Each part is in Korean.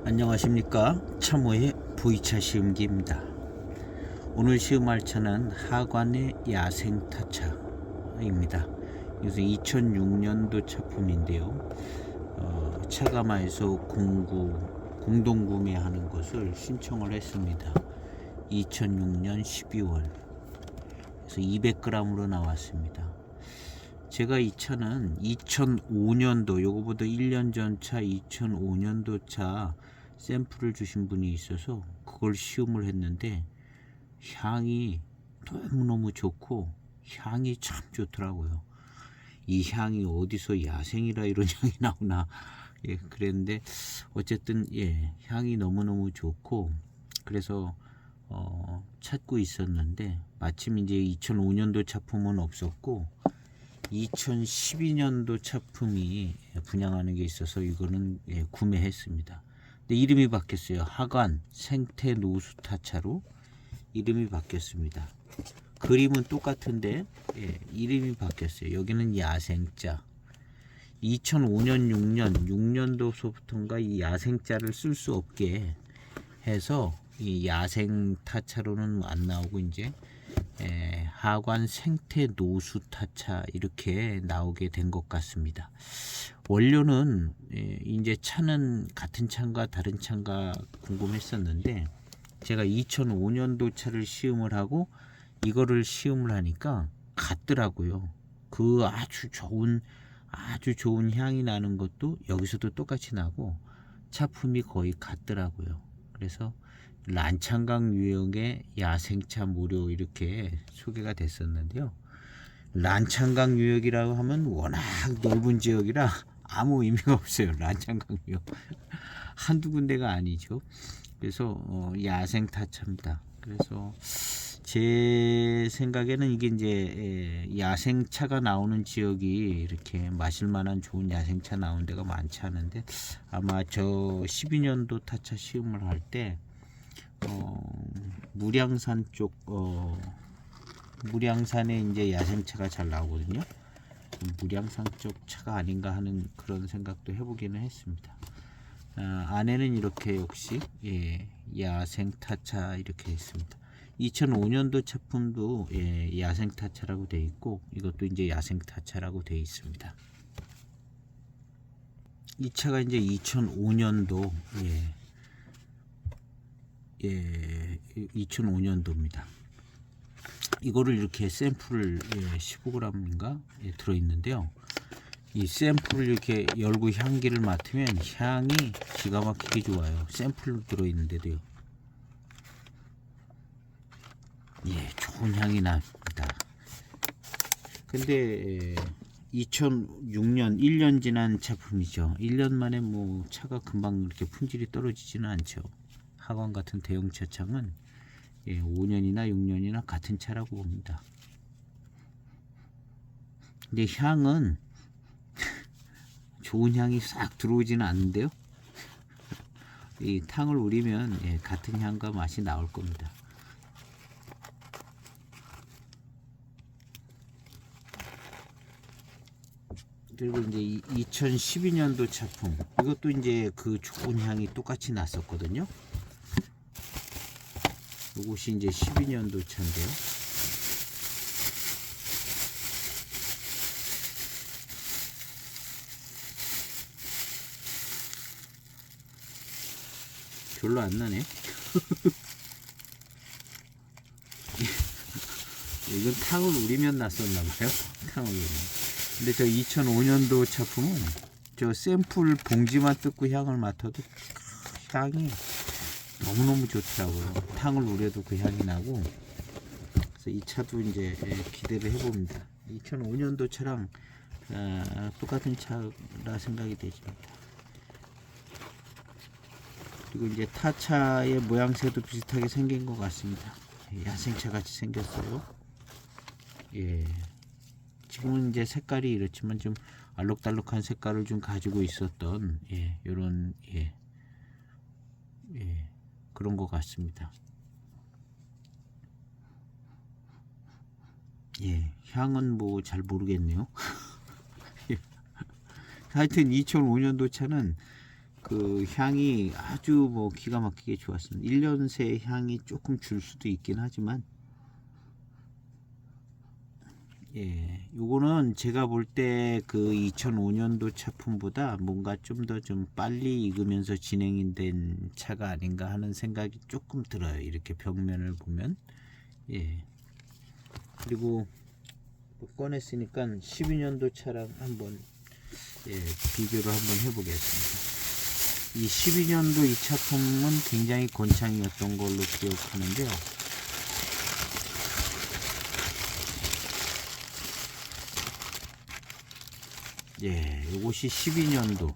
안녕하십니까. 참호의 V차 시음기입니다. 오늘 시음할 차는 하관의 야생타차입니다. 이것은 2006년도 차품인데요. 차가마에서 공동구매하는 것을 신청을 했습니다. 2006년 12월 그래서 200g으로 나왔습니다. 제가 이 차는 2005년도 요거보다 1년 전 차 2005년도 차 샘플을 주신 분이 있어서 그걸 시음을 했는데 향이 너무너무 좋고 향이 참 좋더라고요. 이 향이 어디서 야생이라 이런 향이 나오나 그랬는데 어쨌든 향이 너무너무 좋고 그래서 찾고 있었는데 마침 이제 2005년도 차품은 없었고 2012년도 차품이 분양하는 게 있어서 이거는 구매했습니다. 근데 이름이 바뀌었어요. 하관 생태 노수타차로 이름이 바뀌었습니다. 그림은 똑같은데 이름이 바뀌었어요. 여기는 야생자. 2005년 6년도서부터인가 이 야생자를 쓸 수 없게 해서 이 야생타차로는 안 나오고 이제 하관 생태 노수타차 이렇게 나오게 된 것 같습니다. 원료는 이제 차는 같은 차인가 다른 차인가 궁금했었는데 제가 2005년도 차를 시음을 하고 이거를 시음을 하니까 같더라고요. 그 아주 좋은 향이 나는 것도 여기서도 똑같이 나고 차품이 거의 같더라고요. 그래서 란창강 유형의 야생차 모료 이렇게 소개가 됐었는데요. 란창강 유역이라고 하면 워낙 넓은 지역이라 아무 의미가 없어요. 란창강 유역 한두 군데가 아니죠. 그래서 야생타차입니다. 그래서 제 생각에는 이게 이제 야생차가 나오는 지역이 이렇게 마실만한 좋은 야생차 나오는 데가 많지 않은데 아마 저 12년도 타차 시음을 할 때 무량산 쪽 무량산에 이제 야생차가 잘 나오거든요. 무량산 쪽 차가 아닌가 하는 그런 생각도 해보기는 했습니다. 안에는 이렇게 역시 야생타차 이렇게 있습니다. 2005년도 차품도 야생타차라고 되어 있고 이것도 이제 야생타차라고 되어 있습니다. 이 차가 이제 2005년도 2005년도입니다. 이거를 이렇게 샘플을 15g인가 들어있는데요. 이 샘플을 이렇게 열고 향기를 맡으면 향이 기가 막히게 좋아요. 샘플로 들어있는데도요. 좋은 향이 납니다. 근데 2006년 1년 지난 차품이죠. 1년 만에 뭐 차가 금방 이렇게 품질이 떨어지지는 않죠. 하관 같은 대형 차창은 5년이나 6년이나 같은 차라고 봅니다. 근데 향은 좋은 향이 싹 들어오지는 않는데요. 이 탕을 우리면 같은 향과 맛이 나올 겁니다. 그리고 이제 2012년도 차품 이것도 이제 그 좋은 향이 똑같이 났었거든요. 이것이 이제 12년도 차인데요. 별로 안 나네. 이건 탕을 우리면 났었나봐요. 탕을 우리면. 근데 저 2005년도 차품은 저 샘플 봉지만 뜯고 향을 맡아도 향이 너무너무 좋더라고요. 탕을 우려도 그 향이 나고 그래서 이 차도 이제 기대를 해봅니다. 2005년도 차랑 똑같은 차라 생각이 되십니다. 그리고 이제 타차의 모양새도 비슷하게 생긴 것 같습니다. 야생차 같이 생겼어요. 지금은 이제 색깔이 이렇지만 좀 알록달록한 색깔을 좀 가지고 있었던 요런 그런 것 같습니다. 향은 뭐 잘 모르겠네요. 하여튼 2005년도 차는 그 향이 아주 뭐 기가 막히게 좋았습니다. 1년 새 향이 조금 줄 수도 있긴 하지만, 예, 요거는 제가 볼 때 그 2005년도 차품보다 뭔가 좀 더 좀 빨리 익으면서 진행이 된 차가 아닌가 하는 생각이 조금 들어요. 이렇게 벽면을 보면. 예. 그리고 또 꺼냈으니까 12년도 차랑 한번, 예, 비교를 한번 해보겠습니다. 이 12년도 이 차품은 굉장히 곤창이었던 걸로 기억하는데요. 예, 요것이 12년도.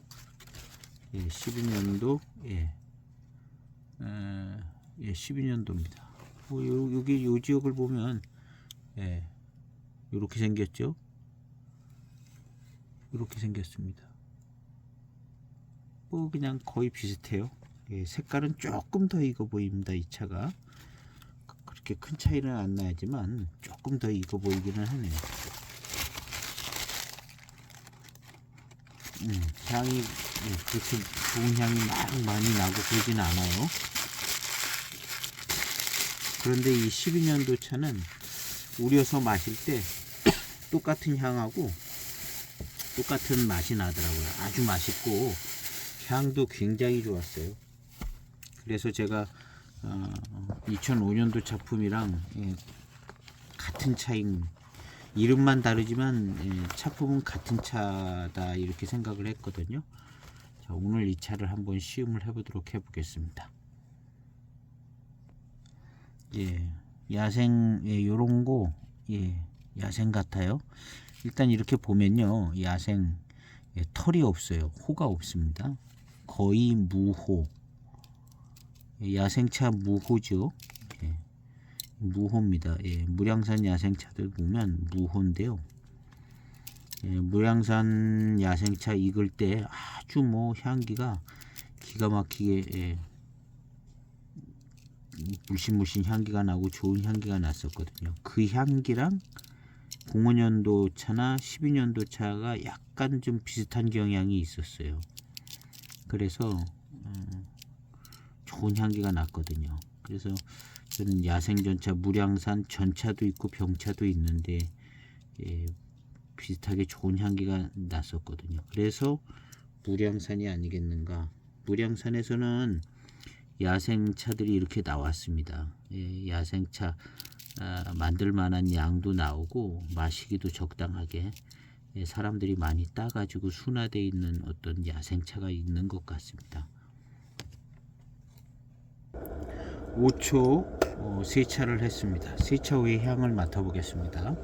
예, 12년도. 예. 예, 12년도입니다. 여기 요 지역을 보면, 예, 요렇게 생겼죠? 이렇게 생겼습니다. 뭐 그냥 거의 비슷해요. 예, 색깔은 조금 더 익어 보입니다. 이 차가 그렇게 큰 차이는 안 나지만 조금 더 익어 보이기는 하네요. 향이, 예, 그렇게 좋은 향이 막 많이 나고 그러진 않아요. 그런데 이 12년도 차는 우려서 마실 때 똑같은 향하고 똑같은 맛이 나더라고요. 아주 맛있고 향도 굉장히 좋았어요. 그래서 제가 2005년도 작품이랑, 예, 같은 차인, 이름만 다르지만, 예, 차품은 같은 차다 이렇게 생각을 했거든요. 자, 오늘 이 차를 한번 시음을 해보도록 해보겠습니다. 예, 야생, 예, 요런 거, 예, 야생 같아요. 일단 이렇게 보면요, 야생, 예, 털이 없어요. 호가 없습니다. 거의 무호. 예, 야생차 무호죠. 예, 무호입니다. 예, 무량산 야생차들 보면 무호인데요. 예, 무량산 야생차 익을 때 아주 뭐 향기가 기가 막히게, 예, 물씬물씬 향기가 나고 좋은 향기가 났었거든요. 그 향기랑 05년도 차나 12년도 차가 약간 좀 비슷한 경향이 있었어요. 그래서 좋은 향기가 났거든요. 그래서 저는 야생전차 무량산 전차도 있고 병차도 있는데, 예, 비슷하게 좋은 향기가 났었거든요. 그래서 무량산이 아니겠는가. 무량산에서는 야생차들이 이렇게 나왔습니다. 예, 야생차 만들 만한 양도 나오고 마시기도 적당하게, 예, 사람들이 많이 따가지고 순화되어 있는 어떤 야생차가 있는 것 같습니다. 5초 세차를 했습니다. 세차 후에 향을 맡아보겠습니다.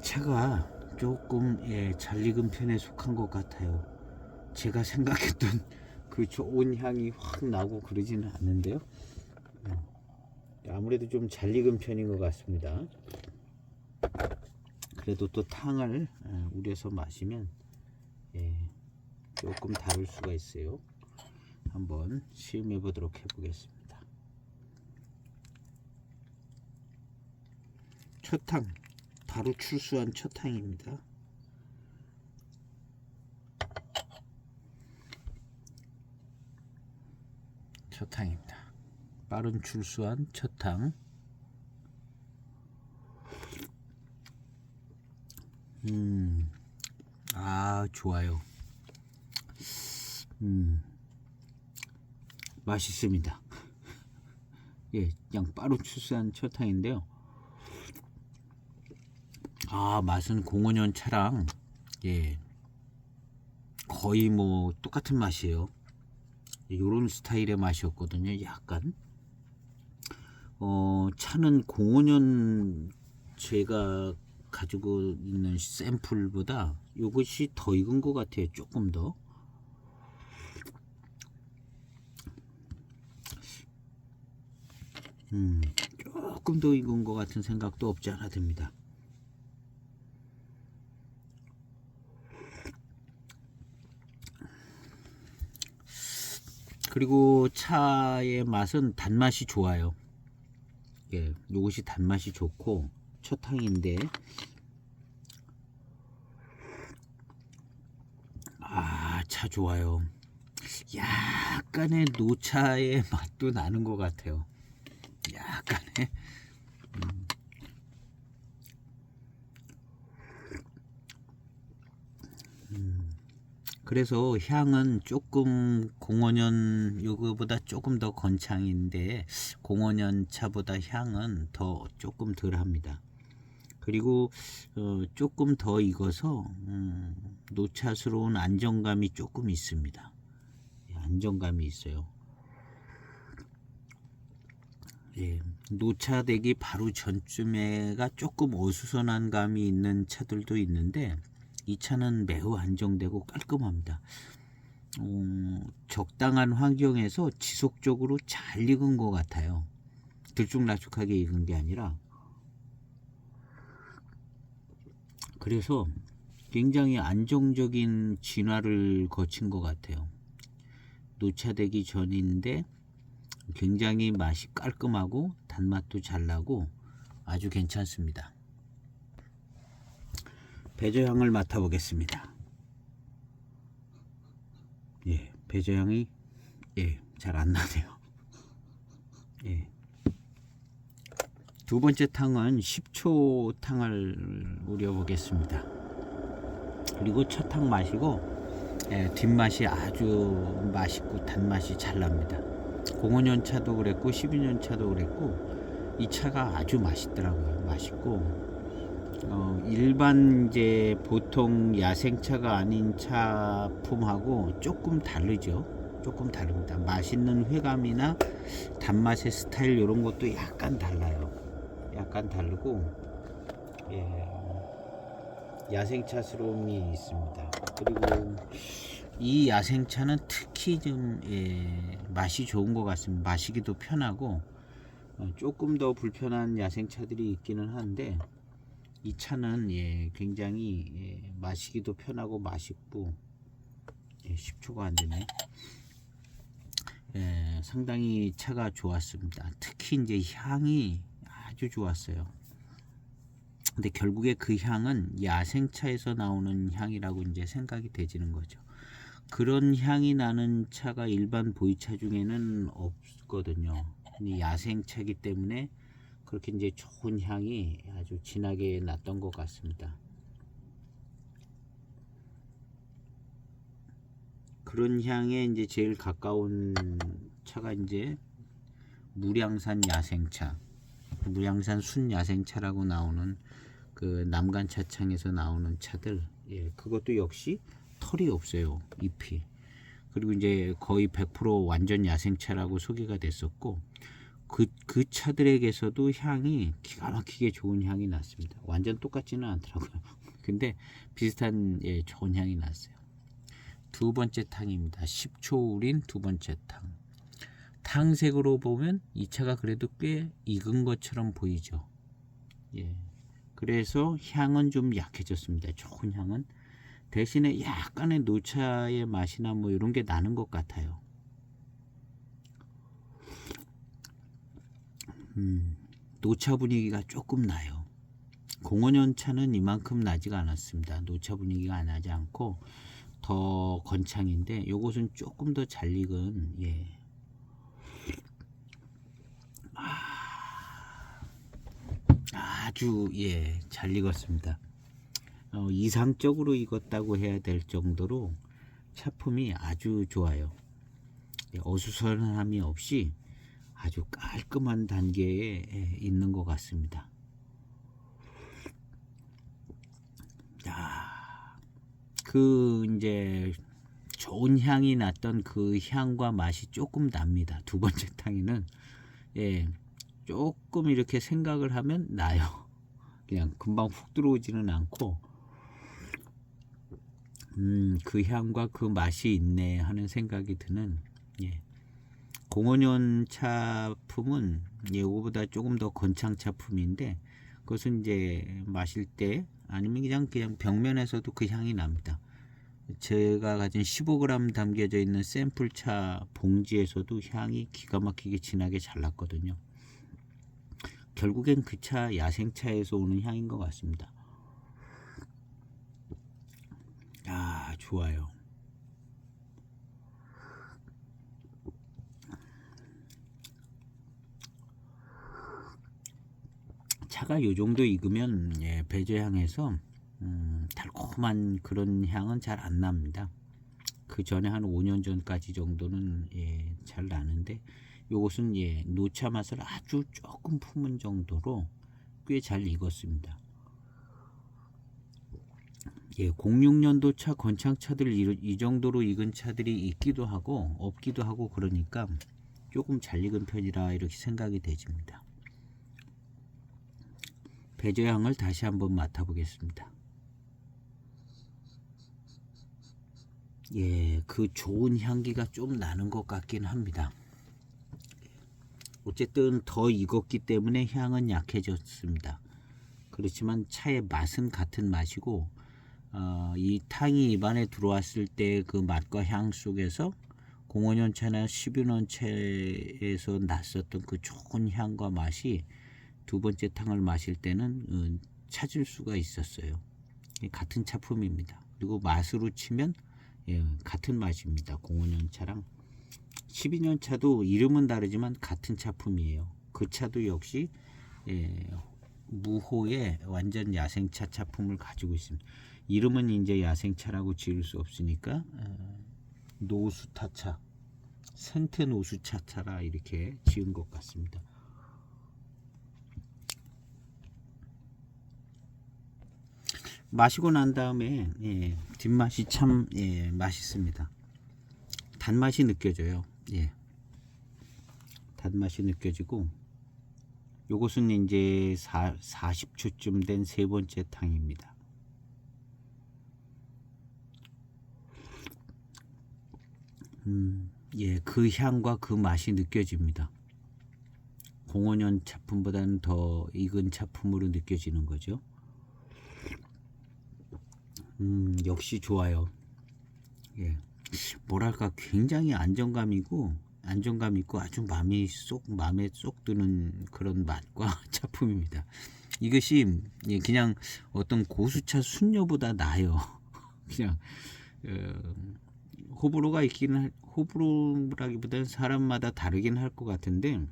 차가 조금, 예, 잘 익은 편에 속한 것 같아요. 제가 생각했던 그 좋은 향이 확 나고 그러지는 않는데요. 아무래도 좀 잘 익은 편인 것 같습니다. 그래도 또 탕을 우려서 마시면, 예, 조금 다를 수가 있어요. 한번 시음해 보도록 해보겠습니다. 첫 탕, 바로 출수한 첫 탕입니다. 첫 탕입니다. 빠른 출수한 첫 탕. 아, 좋아요. 맛있습니다. 예, 그냥 빠른 출수한 첫 탕인데요. 아, 맛은 05년 차랑, 예, 거의 뭐 똑같은 맛이에요. 요런 스타일의 맛이었거든요. 약간 차는 05년 제가 가지고 있는 샘플보다 요것이 더 익은 것 같아요. 조금 더. 조금 더 익은 것 같은 생각도 없지 않아 듭니다. 그리고 차의 맛은 단맛이 좋아요. 예, 요것이 단맛이 좋고 첫 탕인데, 차 좋아요. 약간의 노차의 맛도 나는 것 같아요. 약간의 그래서 향은 조금 05년 요거보다 조금 더 건창인데 05년 차보다 향은 더 조금 덜 합니다. 그리고 조금 더 익어서 노차스러운 안정감이 조금 있습니다. 안정감이 있어요. 예, 노차되기 바로 전쯤에가 조금 어수선한 감이 있는 차들도 있는데 이 차는 매우 안정되고 깔끔합니다. 적당한 환경에서 지속적으로 잘 익은 것 같아요. 들쭉날쭉하게 익은 게 아니라. 그래서 굉장히 안정적인 진화를 거친 것 같아요. 노차되기 전인데 굉장히 맛이 깔끔하고 단맛도 잘 나고 아주 괜찮습니다. 배저향을 맡아보겠습니다. 예, 배저향이 잘 안 나네요. 예. 두 번째 탕은 10초 탕을 우려보겠습니다. 그리고 첫 탕 마시고 뒷맛이 아주 맛있고 단맛이 잘 납니다. 05년 차도 그랬고 12년 차도 그랬고 이 차가 아주 맛있더라고요. 맛있고 일반 이제 보통 야생차가 아닌 차품하고 조금 다르죠. 조금 다릅니다. 맛있는 회감이나 단맛의 스타일 이런 것도 약간 달라요. 약간 다르고 야생차스러움이 있습니다. 그리고 이 야생차는 특히 좀 맛이 좋은 것 같습니다. 마시기도 편하고 조금 더 불편한 야생차들이 있기는 한데 이 차는 굉장히 마시기도 편하고 맛있고 10초가 안 되네. 상당히 차가 좋았습니다. 특히 이제 향이 아주 좋았어요. 근데 결국에 그 향은 야생차에서 나오는 향이라고 이제 생각이 되지는 거죠. 그런 향이 나는 차가 일반 보이차 중에는 없거든요. 근데 야생차이기 때문에 그렇게 이제 좋은 향이 아주 진하게 났던 것 같습니다. 그런 향에 이제 제일 가까운 차가 이제 무량산 야생차, 무량산 순야생차라고 나오는 그 남간 차창에서 나오는 차들, 그것도 역시 털이 없어요, 잎이. 그리고 이제 거의 100% 완전 야생차라고 소개가 됐었고, 그 차들에게서도 향이 기가 막히게 좋은 향이 났습니다. 완전 똑같지는 않더라고요. 근데 비슷한 좋은 향이 났어요. 두 번째 탕입니다. 10초 우린 두 번째 탕. 탕색으로 보면 이 차가 그래도 꽤 익은 것처럼 보이죠. 그래서 향은 좀 약해졌습니다. 좋은 향은. 대신에 약간의 노차의 맛이나 뭐 이런 게 나는 것 같아요. 노차 분위기가 조금 나요. 05년 차는 이만큼 나지가 않았습니다. 노차 분위기가 나지 않고 더 건창인데 요것은 조금 더 잘 익은 아주 잘 익었습니다. 이상적으로 익었다고 해야 될 정도로 차품이 아주 좋아요. 어수선함이 없이 아주 깔끔한 단계에 있는 것 같습니다. 그 이제 좋은 향이 났던 그 향과 맛이 조금 납니다. 두 번째 탕에는 조금 이렇게 생각을 하면 나요. 그냥 금방 훅 들어오지는 않고 그 향과 그 맛이 있네 하는 생각이 드는 05년 차품은 이거보다 조금 더 건창 차품인데 그것은 이제 마실 때 아니면 그냥 벽면에서도 그 향이 납니다. 제가 가진 15g 담겨져 있는 샘플차 봉지에서도 향이 기가 막히게 진하게 잘 났거든요. 결국엔 그 차 야생차에서 오는 향인 것 같습니다. 좋아요. 차가 요 정도 익으면 배제향에서 달콤한 그런 향은 잘 안 납니다. 그 전에 한 5년 전까지 정도는 잘 나는데, 요것은 노차 맛을 아주 조금 품은 정도로 꽤 잘 익었습니다. 06년도 차 건창차들 이 정도로 익은 차들이 있기도 하고 없기도 하고, 그러니까 조금 잘 익은 편이라 이렇게 생각이 되집니다. 배저향을 다시 한번 맡아보겠습니다. 그 좋은 향기가 좀 나는 것 같긴 합니다. 어쨌든 더 익었기 때문에 향은 약해졌습니다. 그렇지만 차의 맛은 같은 맛이고, 이 탕이 입안에 들어왔을 때 그 맛과 향 속에서 05년 차나 12년 차에서 났었던 그 좋은 향과 맛이 두 번째 탕을 마실 때는 찾을 수가 있었어요. 같은 차품입니다. 그리고 맛으로 치면 같은 맛입니다. 05년 차랑 12년 차도 이름은 다르지만 같은 차품이에요. 그 차도 역시 무호의 완전 야생차 차품을 가지고 있습니다. 이름은 이제 야생차라고 지을 수 없으니까 노수타차, 생태 노수차차라 이렇게 지은 것 같습니다. 마시고 난 다음에 뒷맛이 참 맛있습니다. 단맛이 느껴져요. 단맛이 느껴지고, 요것은 이제 40초쯤 된 세 번째 탕입니다. 그 향과 그 맛이 느껴집니다. 05년 차품보다는 더 익은 차품으로 느껴지는 거죠. 역시 좋아요. 뭐랄까, 굉장히 안정감 있고 아주 마음에 쏙 드는 그런 맛과 차품입니다. 이것이 그냥 어떤 고수차 순녀보다 나아요. 그냥 호불호라기보다는 사람마다 다르긴 할 것 같은데,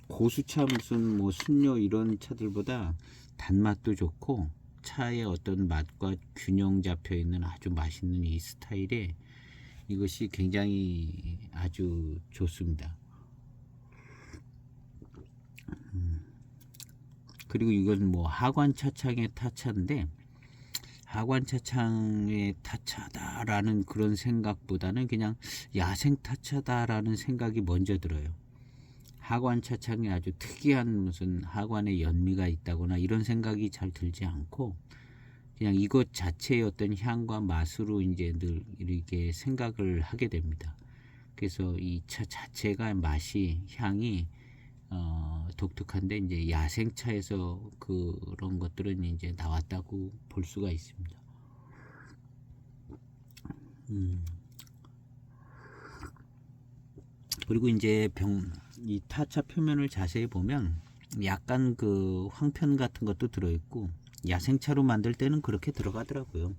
고수차 무슨 뭐 순녀 이런 차들보다 단맛도 좋고 차의 어떤 맛과 균형 잡혀 있는 아주 맛있는 이 스타일에 이것이 굉장히 아주 좋습니다. 그리고 이건 뭐 하관 차창의 타차인데, 하관 차창의 타차다라는 그런 생각보다는 그냥 야생 타차다라는 생각이 먼저 들어요. 하관 차창에 아주 특이한 무슨 하관의 연미가 있다거나 이런 생각이 잘 들지 않고, 그냥 이것 자체의 어떤 향과 맛으로 이제 늘 이렇게 생각을 하게 됩니다. 그래서 이 차 자체가 맛이, 향이 독특한데, 이제 야생차에서 그런 것들은 이제 나왔다고 볼 수가 있습니다. 그리고 이제 이 타차 표면을 자세히 보면 약간 그 황편 같은 것도 들어있고, 야생차로 만들 때는 그렇게 들어가더라고요.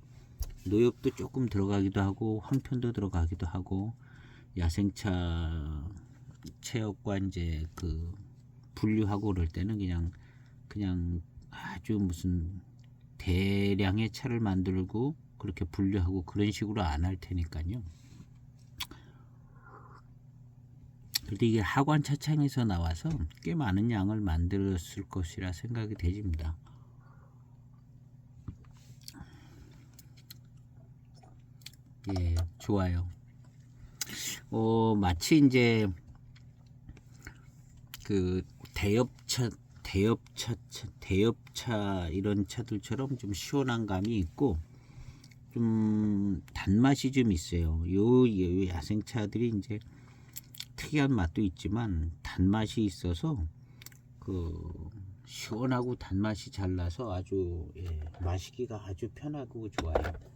노엽도 조금 들어가기도 하고 황편도 들어가기도 하고, 야생차 체역과 이제 그 분류하고 그럴 때는 그냥 아주 무슨 대량의 차를 만들고 그렇게 분류하고 그런 식으로 안 할 테니까요. 그런데 이게 하관 차창에서 나와서 꽤 많은 양을 만들었을 것이라 생각이 되집니다. 좋아요. 마치 이제 그 대엽차 이런 차들처럼 좀 시원한 감이 있고, 좀 단맛이 좀 있어요. 요 야생차들이 이제 특이한 맛도 있지만 단맛이 있어서 그 시원하고 단맛이 잘 나서 아주 마시기가 아주 편하고 좋아요.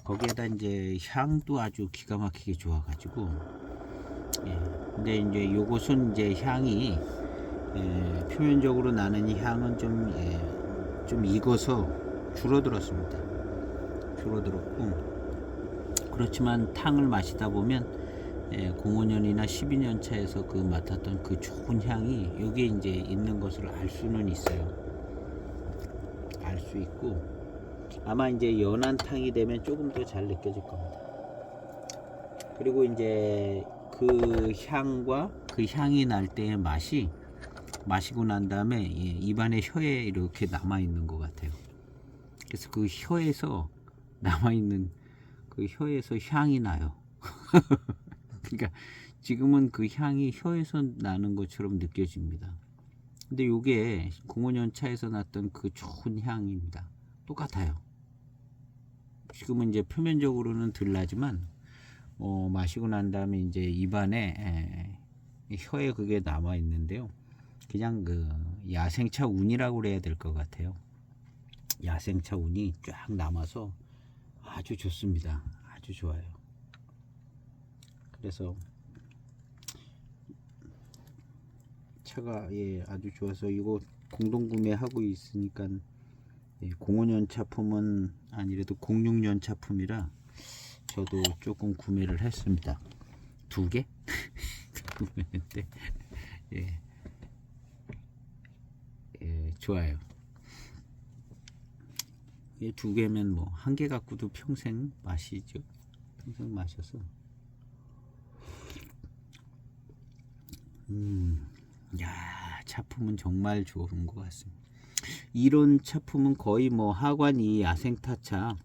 거기에다 이제 향도 아주 기가 막히게 좋아가지고, 근데 이제 요것은 이제 향이 표면적으로 나는 이 향은 좀 익어서 줄어들었고, 그렇지만 탕을 마시다 보면 05년이나 12년 차에서 그 맡았던 그 좋은 향이 여기에 이제 있는 것을 알 수는 있어요. 수 있고, 아마 이제 연한 탕이 되면 조금 더 잘 느껴질 겁니다. 그리고 이제 그 향과 그 향이 날 때의 맛이 마시고 난 다음에 입안에 혀에 이렇게 남아 있는 것 같아요. 그래서 그 혀에서 남아 있는 그 혀에서 향이 나요. 그러니까 지금은 그 향이 혀에서 나는 것처럼 느껴집니다. 근데 요게 05년 차에서 났던 그 좋은 향입니다. 똑같아요. 지금은 이제 표면적으로는 덜 나지만 마시고 난 다음에 이제 입안에 혀에 그게 남아 있는데요. 그냥 그 야생차 운이라고 그래야 될 것 같아요. 야생차 운이 쫙 남아서 아주 좋습니다. 아주 좋아요. 그래서 차가 아주 좋아서 이거 공동 구매하고 있으니까 05년 차품은 아니래도 06년 차품이라 저도 조금 구매를 했습니다. 2개? 구매했는데 좋아요. 2개면 뭐 1개 갖고도 평생 마시죠. 평생 마셔서 야, 차품은 정말 좋은 것 같습니다. 이런 차품은 거의 뭐 하관 이 야생타차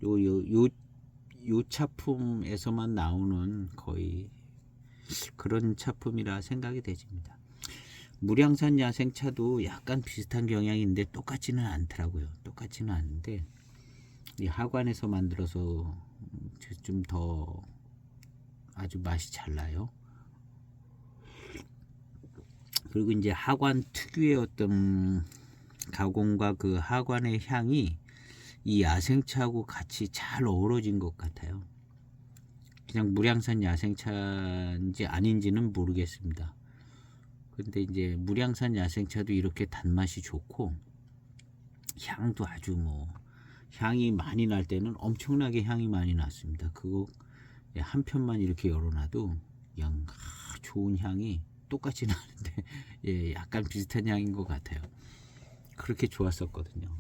요 차품에서만 나오는 거의 그런 차품이라 생각이 되집니다. 무량산 야생차도 약간 비슷한 경향인데 똑같지는 않더라고요. 똑같지는 않은데 이 하관에서 만들어서 좀 더 아주 맛이 잘 나요. 그리고 이제 하관 특유의 어떤 가공과 그 하관의 향이 이 야생차하고 같이 잘 어우러진 것 같아요. 그냥 무량산 야생차인지 아닌지는 모르겠습니다. 근데 이제 무량산 야생차도 이렇게 단맛이 좋고 향도 아주 뭐 향이 많이 날 때는 엄청나게 향이 많이 났습니다. 그거 한 편만 이렇게 열어놔도 그냥 좋은 향이 똑같지는 않은데 약간 비슷한 향인 것 같아요. 그렇게 좋았었거든요.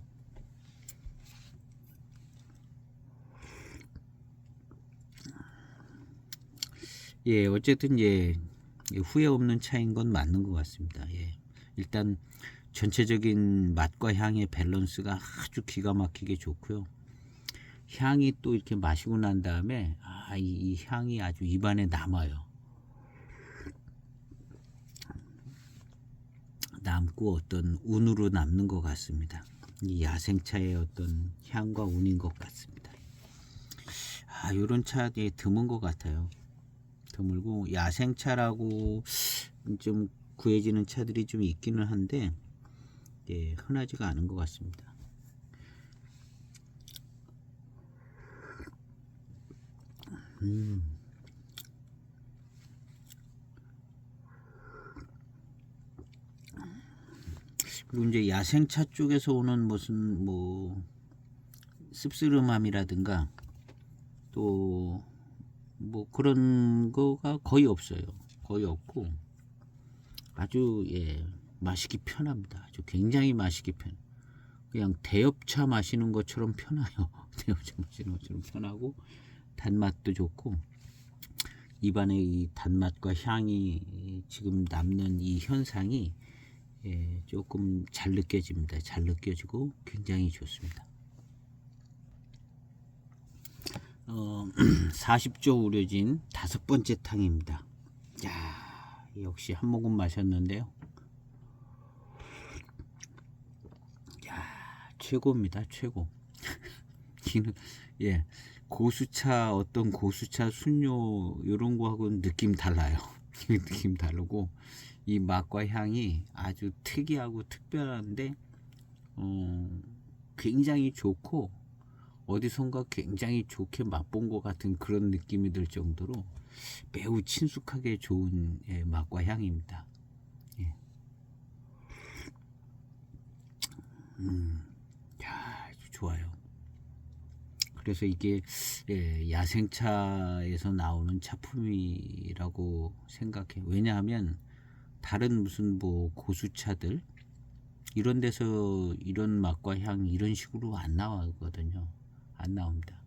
어쨌든 후회 없는 차인 건 맞는 것 같습니다. 일단 전체적인 맛과 향의 밸런스가 아주 기가 막히게 좋고요. 향이 또 이렇게 마시고 난 다음에 이 향이 아주 입안에 남아요. 남고 어떤 운으로 남는 것 같습니다. 이 야생차의 어떤 향과 운인 것 같습니다. 요런 차 드문 것 같아요. 드물고 야생차라고 좀 구해지는 차들이 좀 있기는 한데 흔하지가 않은 것 같습니다. 그리고 이제 야생차 쪽에서 오는 무슨 뭐 씁쓸함이라든가 또 뭐 그런 거가 거의 없어요. 거의 없고 아주 마시기 편합니다. 아주 굉장히 마시기 편. 그냥 대엽차 마시는 것처럼 편해요. 대엽차 마시는 것처럼 편하고 단맛도 좋고 입안에 이 단맛과 향이 지금 남는 이 현상이 조금 잘 느껴집니다. 잘 느껴지고 굉장히 좋습니다. 40조 우려진 5번째 탕입니다. 야, 역시 한 모금 마셨는데요. 야, 최고입니다. 최고. 고수차 어떤 고수차 순료 이런 거하고는 느낌 달라요. 느낌 다르고 이 맛과 향이 아주 특이하고 특별한데 굉장히 좋고 어디선가 굉장히 좋게 맛본 것 같은 그런 느낌이 들 정도로 매우 친숙하게 좋은 맛과 향입니다. 아주 좋아요. 그래서 이게 야생차에서 나오는 차품이라고 생각해요. 왜냐하면 다른 무슨 뭐 고수차들 이런 데서 이런 맛과 향 이런 식으로 안 나오거든요. 안 나옵니다.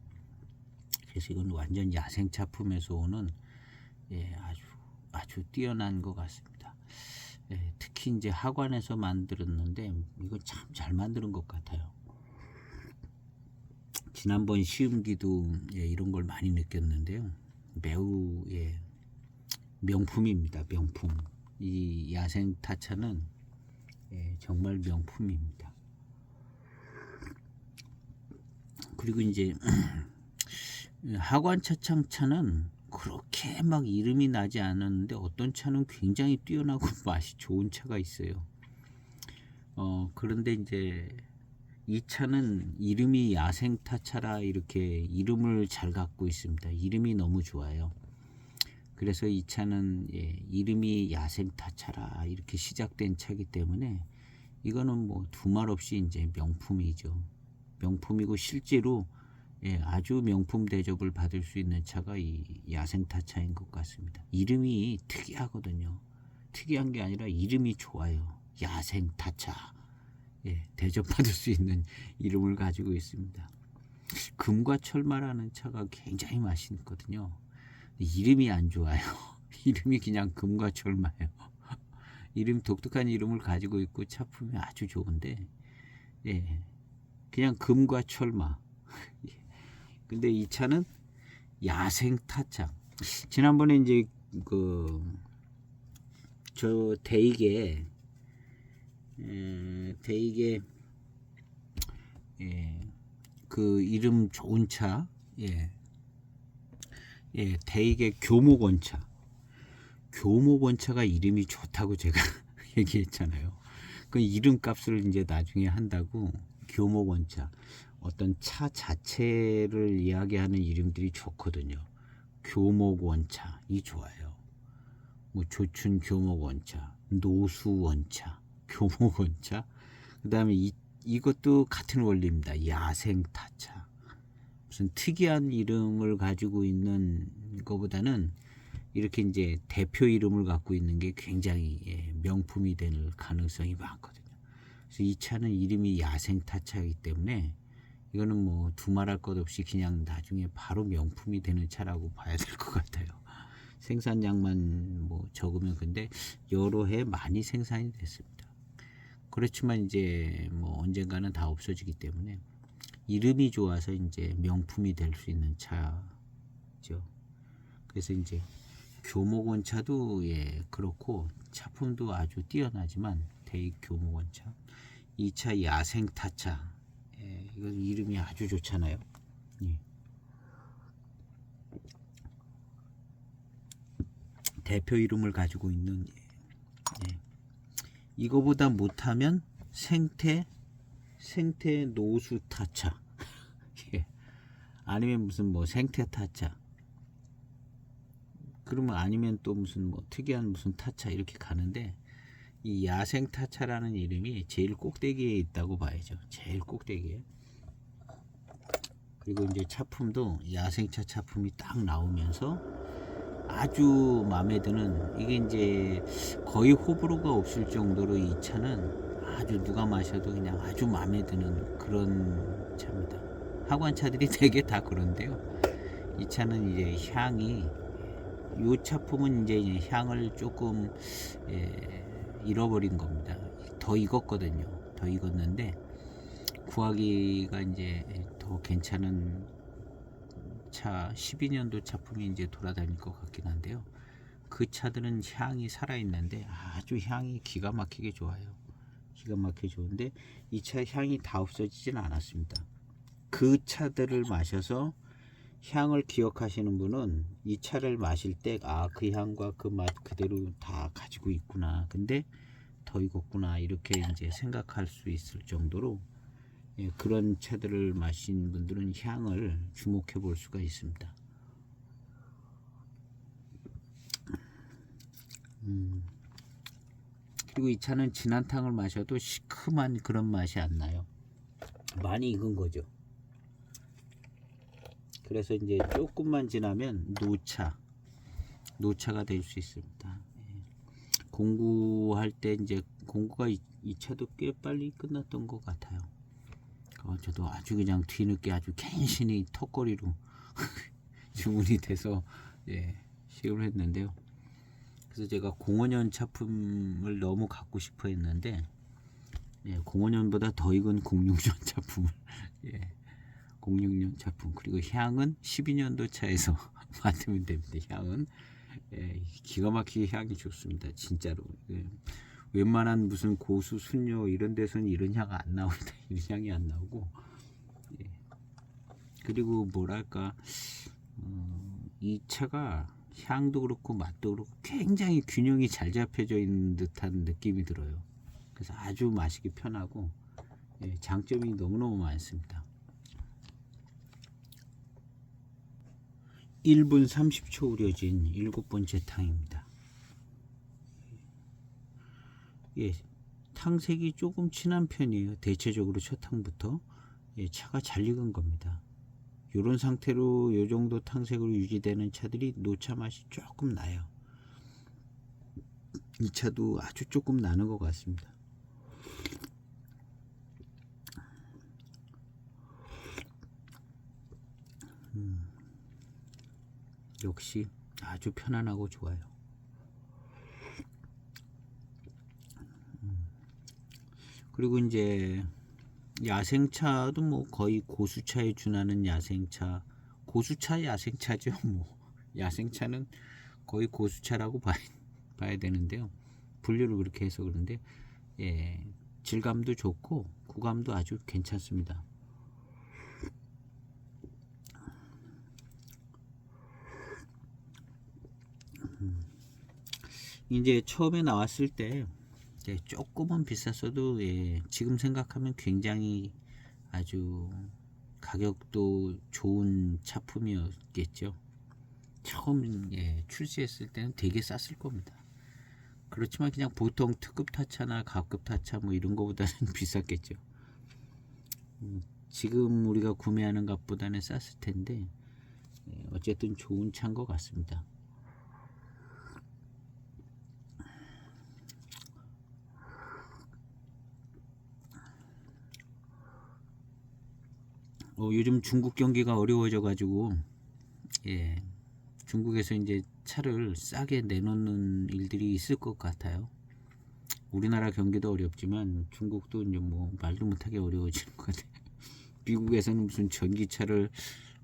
그래서 이건 완전 야생 차품에서 오는 예, 아주 뛰어난 것 같습니다. 예, 특히 이제 하관에서 만들었는데 이건 참 잘 만드는 것 같아요. 지난번 시음기도 예, 이런 걸 많이 느꼈는데요. 매우 예, 명품입니다. 명품. 이 야생 타차는 예, 정말 명품입니다. 그리고 이제 하관 차창차는 그렇게 막 이름이 나지 않았는데 어떤 차는 굉장히 뛰어나고 맛이 좋은 차가 있어요. 그런데 이제 이 차는 이름이 야생타차라 이렇게 이름을 잘 갖고 있습니다. 이름이 너무 좋아요. 그래서 이 차는 예, 이름이 야생타차라 이렇게 시작된 차이기 때문에 이거는 뭐 두말 없이 이제 명품이죠. 명품이고 실제로 예, 아주 명품 대접을 받을 수 있는 차가 이 야생타차인 것 같습니다. 이름이 특이하거든요. 특이한 게 아니라 이름이 좋아요. 야생타차. 예, 대접받을 수 있는 이름을 가지고 있습니다. 금과 철마라는 차가 굉장히 맛있거든요. 이름이 안 좋아요. 이름이 그냥 금과 철마예요. 이름 독특한 이름을 가지고 있고 차품이 아주 좋은데 예, 그냥 금과 철마. 근데 이 차는 야생 타차. 지난번에 이제 저 대이게 예, 그 이름 좋은 차 예, 예, 대이게 교목원차. 교목원차가 이름이 좋다고 제가 얘기했잖아요. 그 이름값을 이제 나중에 한다고 교목원차. 어떤 차 자체를 이야기하는 이름들이 좋거든요. 교목원차 이 좋아요. 뭐 조춘 교목원차, 노수원차, 교목원차. 그다음에 이것도 같은 원리입니다. 야생타차. 무슨 특이한 이름을 가지고 있는 것보다는 이렇게 이제 대표 이름을 갖고 있는 게 굉장히 예, 명품이 될 가능성이 많거든요. 그래서 이 차는 이름이 야생타차이기 때문에 이거는 뭐 두말할 것 없이 그냥 나중에 바로 명품이 되는 차라고 봐야 될 것 같아요. 생산량만 뭐 적으면 근데 여러 해 많이 생산이 됐습니다. 그렇지만 이제 뭐 언젠가는 다 없어지기 때문에 이름이 좋아서 이제 명품이 될 수 있는 차죠. 그래서 이제 교목원차도 예 그렇고 차품도 아주 뛰어나지만 대익 교목원차, 2차 야생타차 예, 이건 이름이 아주 좋잖아요. 예. 대표 이름을 가지고 있는 예. 이거보다 못하면 생태 노수타차 예. 아니면 무슨 뭐 생태타차 그러면 아니면 또 무슨 뭐 특이한 무슨 타차 이렇게 가는데 이 야생타차라는 이름이 제일 꼭대기에 있다고 봐야죠. 제일 꼭대기에. 그리고 이제 차품도 야생차 차품이 딱 나오면서 아주 마음에 드는 이게 이제 거의 호불호가 없을 정도로 이 차는 아주 누가 마셔도 그냥 아주 마음에 드는 그런 차입니다. 하관차들이 되게 다 그런데요. 이 차는 이제 향이 이 차품은 이제 향을 조금 잃어버린 겁니다. 더 익었거든요. 더 익었는데 구하기가 이제 더 괜찮은 차 12년도 차품이 이제 돌아다닐 것 같긴 한데요. 그 차들은 향이 살아있는데 아주 향이 기가 막히게 좋아요. 기가 막히게 좋은데 이 차 향이 다 없어지진 않았습니다. 그 차들을 마셔서 향을 기억하시는 분은 이 차를 마실 때 아, 그 향과 그 맛 그대로 다 가지고 있구나. 근데 더 익었구나. 이렇게 이제 생각할 수 있을 정도로 예, 그런 차들을 마신 분들은 향을 주목해 볼 수가 있습니다. 그리고 이 차는 진한탕을 마셔도 시큼한 그런 맛이 안 나요. 많이 익은 거죠. 그래서 이제 조금만 지나면 노차가 될 수 있습니다. 공구할 때 이제 공구가 이 차도 꽤 빨리 끝났던 것 같아요. 저도 아주 그냥 뒤늦게 아주 간신히 턱걸이로 주문이 돼서 예, 시음을 했는데요. 그래서 제가 05년 차품을 너무 갖고 싶어 했는데 예, 05년보다 더 익은 06년 차품을 예, 06년 차품 그리고 향은 12년도 차에서 맡으면 됩니다. 향은 예, 기가 막히게 향이 좋습니다. 진짜로 예, 웬만한 무슨 고수 순료 이런 데서는 이런 향 안 나옵니다. 이런 향이 안 나오고 예. 그리고 뭐랄까 이 차가 향도 그렇고 맛도 그렇고 굉장히 균형이 잘 잡혀져 있는 듯한 느낌이 들어요. 그래서 아주 마시기 편하고 예, 장점이 너무너무 많습니다. 1분 30초 우려진 7번째 탕입니다. 예, 탕색이 조금 진한 편이에요. 대체적으로 첫 탕부터 예, 차가 잘 익은 겁니다. 이런 상태로 이 정도 탕색으로 유지되는 차들이 노차 맛이 조금 나요. 이 차도 아주 조금 나는 것 같습니다. 역시 아주 편안하고 좋아요. 그리고 이제 야생차도 뭐 거의 고수차에 준하는 야생차, 고수차 야생차죠. 뭐 야생차는 거의 고수차라고 봐야 되는데요. 분류를 그렇게 해서 그런데 예, 질감도 좋고 구감도 아주 괜찮습니다. 이제 처음에 나왔을 때 조금은 비쌌어도 예, 지금 생각하면 굉장히 아주 가격도 좋은 차품이었겠죠. 처음 예, 출시했을 때는 되게 쌌을 겁니다. 그렇지만 그냥 보통 특급 타차나 가급 타차 뭐 이런 거보다는 비쌌겠죠. 지금 우리가 구매하는 값보다는 쌌을 텐데 예, 어쨌든 좋은 차인 것 같습니다. 요즘 중국 경기가 어려워져 가지고 예, 중국에서 이제 차를 싸게 내놓는 일들이 있을 것 같아요. 우리나라 경기도 어렵지만 중국도 이제 뭐 말도 못하게 어려워지는 것 같아요. 미국에서는 무슨 전기차를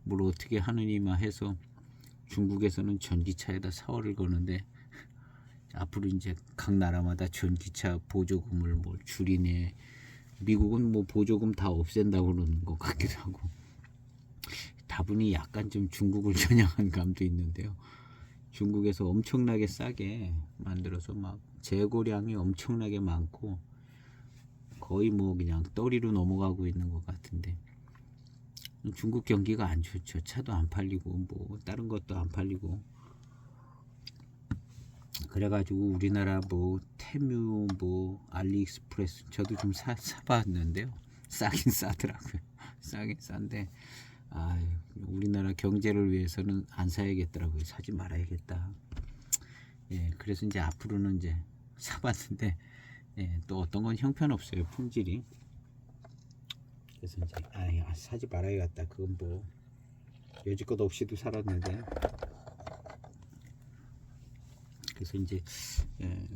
뭘 어떻게 하느니만 해서 중국에서는 전기차에다 사활을 거는데 앞으로 이제 각 나라마다 전기차 보조금을 뭘 줄이네. 미국은 뭐 보조금 다 없앤다고 그러는 것 같기도 하고 다분히 약간 좀 중국을 겨냥한 감도 있는데요. 중국에서 엄청나게 싸게 만들어서 막 재고량이 엄청나게 많고 거의 뭐 그냥 떠리로 넘어가고 있는 것 같은데 중국 경기가 안 좋죠. 차도 안 팔리고 뭐 다른 것도 안 팔리고 그래가지고 우리나라 뭐 테뮤 뭐 알리익스프레스 저도 좀 사봤는데요. 싸긴 싸더라고요. 싸긴 싼데 우리나라 경제를 위해서는 안 사야겠더라고요. 사지 말아야겠다. 예, 그래서 이제 앞으로는 이제 사봤는데 예, 또 어떤 건 형편없어요. 품질이. 그래서 이제 사지 말아야겠다. 그건 뭐 여지껏 없이도 살았는데 그래서 이제 예,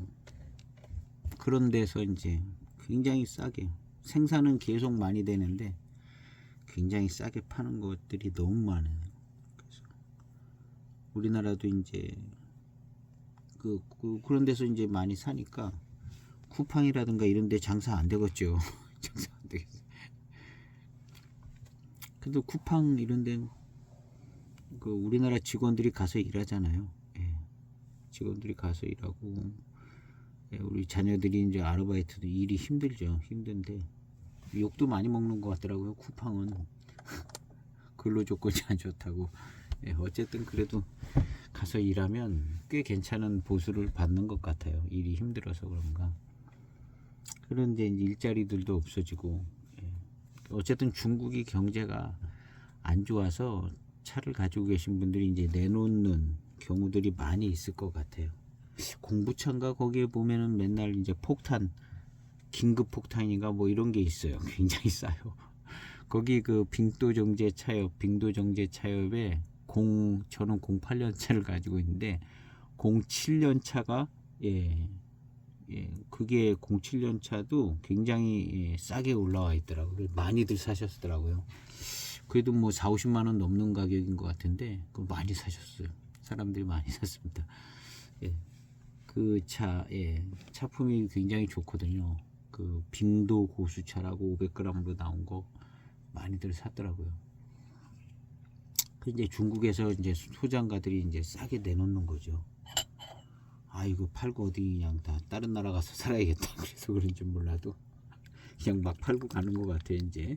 그런 데서 이제 굉장히 싸게 생산은 계속 많이 되는데 굉장히 싸게 파는 것들이 너무 많아요. 그래서 우리나라도 이제 그런 데서 이제 많이 사니까 쿠팡이라든가 이런 데 장사 안 되겠죠. 장사 안 되겠어요. 근데 쿠팡 이런 데는 우리나라 직원들이 가서 일하잖아요. 예. 직원들이 가서 일하고 예, 우리 자녀들이 이제 아르바이트도 일이 힘들죠. 힘든데 욕도 많이 먹는 것 같더라고요. 쿠팡은 근로 조건이 안 좋다고. 예, 어쨌든 그래도 가서 일하면 꽤 괜찮은 보수를 받는 것 같아요. 일이 힘들어서 그런가. 그런데 이제 일자리들도 없어지고 예. 어쨌든 중국이 경제가 안 좋아서 차를 가지고 계신 분들이 이제 내놓는 경우들이 많이 있을 것 같아요. 공부차인가 거기에 보면은 맨날 이제 폭탄, 긴급 폭탄인가 뭐 이런 게 있어요. 굉장히 싸요. 거기 그 빙도 정제 차협에 저는 08년 차를 가지고 있는데 07년 차가 그게 07년 차도 굉장히 싸게 올라와 있더라고요. 많이들 사셨더라고요. 그래도 뭐 4, 50만 원 넘는 가격인 것 같은데 그 많이 사셨어요. 사람들이 많이 샀습니다. 그 차품이 굉장히 좋거든요. 그 빙도 고수차라고 500g으로 나온 거 많이들 샀더라고요. 그 이제 중국에서 이제 소장가들이 이제 싸게 내놓는 거죠. 아, 이거 팔고 어디 그냥 다 다른 나라 가서 살아야겠다. 그래서 그런지 몰라도 그냥 막 팔고 가는 것 같아요, 이제.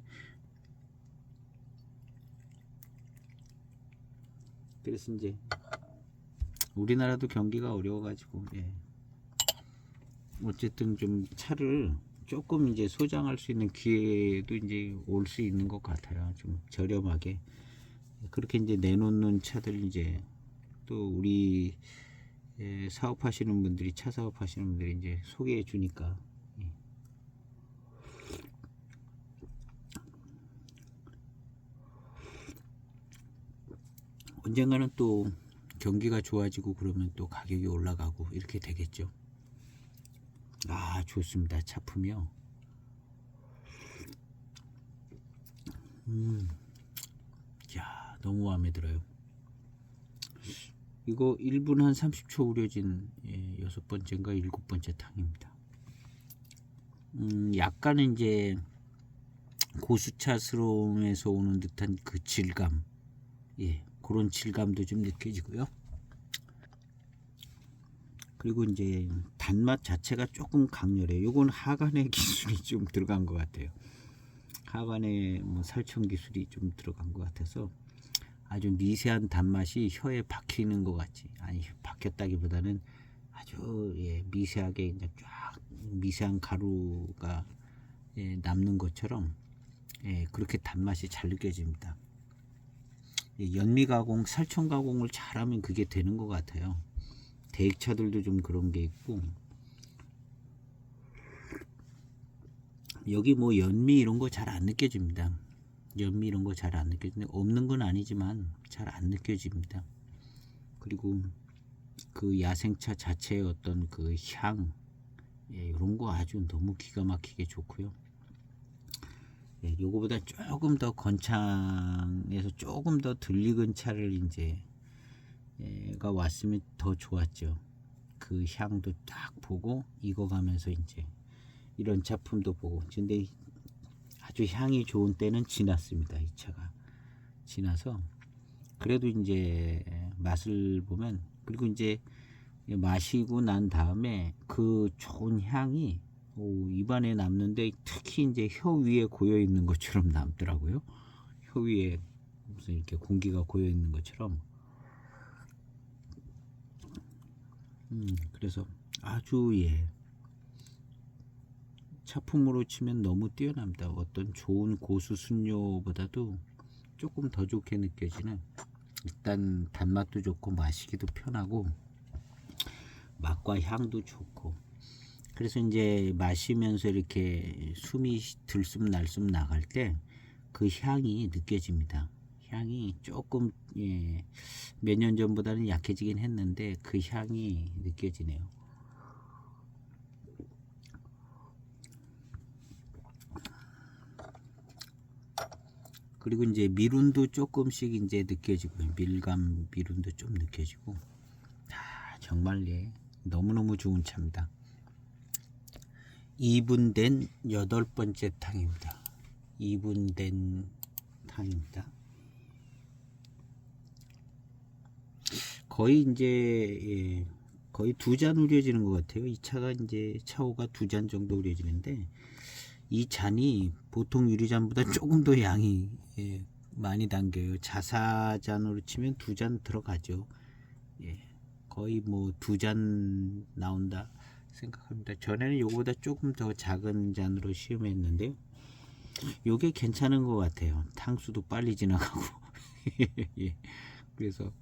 그래서 이제 우리나라도 경기가 어려워가지고, 어쨌든 좀 차를 조금 이제 소장할 수 있는 기회도 이제 올 수 있는 것 같아요. 좀 저렴하게. 그렇게 이제 내놓는 차들 이제 또 우리 사업하시는 분들이, 차 사업하시는 분들이 이제 소개해 주니까. 언젠가는 또 경기가 좋아지고 그러면 또 가격이 올라가고 이렇게 되겠죠. 아, 좋습니다. 차품이요. 야, 너무 마음에 들어요. 이거 1분 한 30초 우려진 6번째인가 7번째 탕입니다. 약간은 이제 고수차스러움에서 오는 듯한 그 질감, 그런 질감도 좀 느껴지고요. 그리고 이제 단맛 자체가 조금 강렬해요. 이건 하간의 기술이 좀 들어간 것 같아요. 하간의 뭐 살청 기술이 좀 들어간 것 같아서 아주 미세한 단맛이 혀에 박히는 것 같지. 아니, 박혔다기보다는 아주 미세하게 이제 쫙 미세한 가루가 남는 것처럼 그렇게 단맛이 잘 느껴집니다. 연미 가공, 살청 가공을 잘하면 그게 되는 것 같아요. 대익차들도 좀 그런 게 있고, 여기 뭐 연미 이런 거 잘 안 느껴집니다. 연미 이런 거 잘 안 느껴지는데, 없는 건 아니지만 잘 안 느껴집니다. 그리고 그 야생차 자체의 어떤 그 향, 이런 거 아주 너무 기가 막히게 좋고요. 요거보다 조금 더 건창에서 조금 더 덜 익은 차를 이제 가 왔으면 더 좋았죠. 그 향도 딱 보고 익어가면서 이제 이런 작품도 보고. 근데 아주 향이 좋은 때는 지났습니다. 이 차가 지나서 그래도 이제 맛을 보면, 그리고 이제 마시고 난 다음에 그 좋은 향이 입안에 남는데, 특히 이제 혀 위에 고여 있는 것처럼 남더라고요. 혀 위에 무슨 이렇게 공기가 고여 있는 것처럼. 그래서 아주 차품으로 치면 너무 뛰어납니다. 어떤 좋은 고수 순료보다도 조금 더 좋게 느껴지는, 일단 단맛도 좋고 마시기도 편하고 맛과 향도 좋고, 그래서 이제 마시면서 이렇게 숨이 들숨 날숨 나갈 때 그 향이 느껴집니다. 향이 조금 몇 년 전보다는 약해지긴 했는데 그 향이 느껴지네요. 그리고 이제 미룬도 조금씩 이제 느껴지고, 밀감 미룬도 좀 느껴지고, 정말 너무너무 좋은 차입니다. 2분 된 8번째 탕입니다. 2분 된 탕입니다. 거의 이제 거의 2잔 우려지는 것 같아요. 이 차가 이제 차오가 2잔 정도 우려지는데, 이 잔이 보통 유리잔보다 조금 더 양이 많이 담겨요. 자사잔으로 치면 2잔 들어가죠. 거의 뭐 2잔 나온다 생각합니다. 전에는 요거보다 조금 더 작은 잔으로 시음했는데요. 요게 괜찮은 것 같아요. 탕수도 빨리 지나가고. 그래서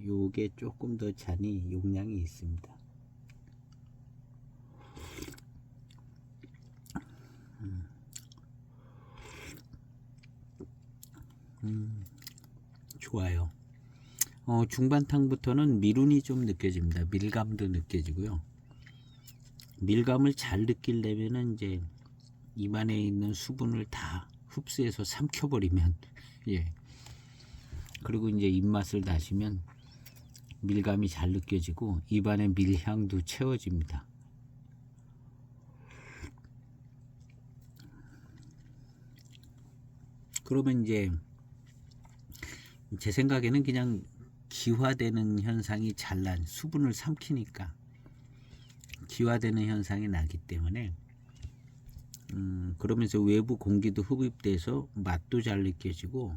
요게 조금 더 잔이 용량이 있습니다. 좋아요. 중반탕부터는 미룬이 좀 느껴집니다. 밀감도 느껴지고요. 밀감을 잘 느끼려면은 이제 입안에 있는 수분을 다 흡수해서 삼켜버리면 예. 그리고 이제 입맛을 다시면 밀감이 잘 느껴지고 입안에 밀향도 채워집니다. 그러면 이제 제 생각에는 그냥 기화되는 현상이 잘난 수분을 삼키니까 기화되는 현상이 나기 때문에 그러면서 외부 공기도 흡입돼서 맛도 잘 느껴지고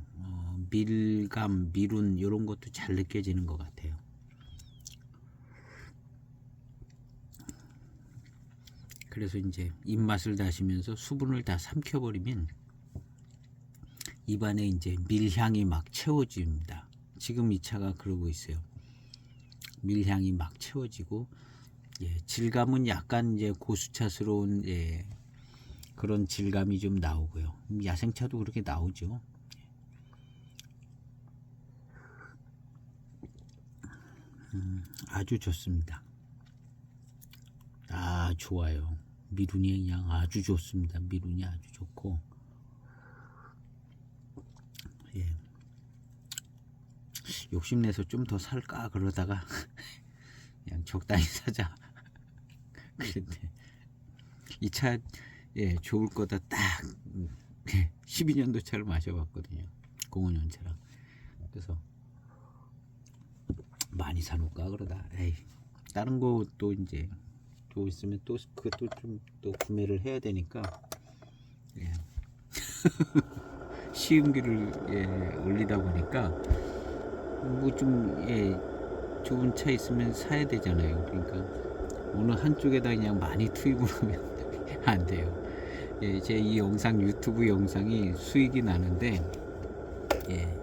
밀감, 미룬 이런 것도 잘 느껴지는 것 같아요. 그래서 이제 입맛을 다시면서 수분을 다 삼켜버리면 입안에 이제 밀향이 막 채워집니다. 지금 이 차가 그러고 있어요. 밀향이 막 채워지고 예, 질감은 약간 이제 고수차스러운 예, 그런 질감이 좀 나오고요. 야생차도 그렇게 나오죠. 아주 좋습니다. 아, 좋아요. 미룬이 그냥 아주 좋습니다. 미룬이 아주 좋고 예. 욕심내서 좀 더 살까 그러다가 그냥 적당히 사자. 그런데 이 차 예, 좋을 거다 딱 12년도 차를 마셔봤거든요. 05년 차랑. 그래서 많이 사놓을까 그러다 에이, 다른 것도 이제 또 있으면 또 그것도 좀 또 구매를 해야 되니까 예. 시음기를 예, 올리다 보니까 뭐 좀 예, 좋은 차 있으면 사야 되잖아요. 그러니까 어느 한쪽에다 그냥 많이 투입을 하면 안 돼요. 예, 제 이 영상 유튜브 영상이 수익이 나는데 예,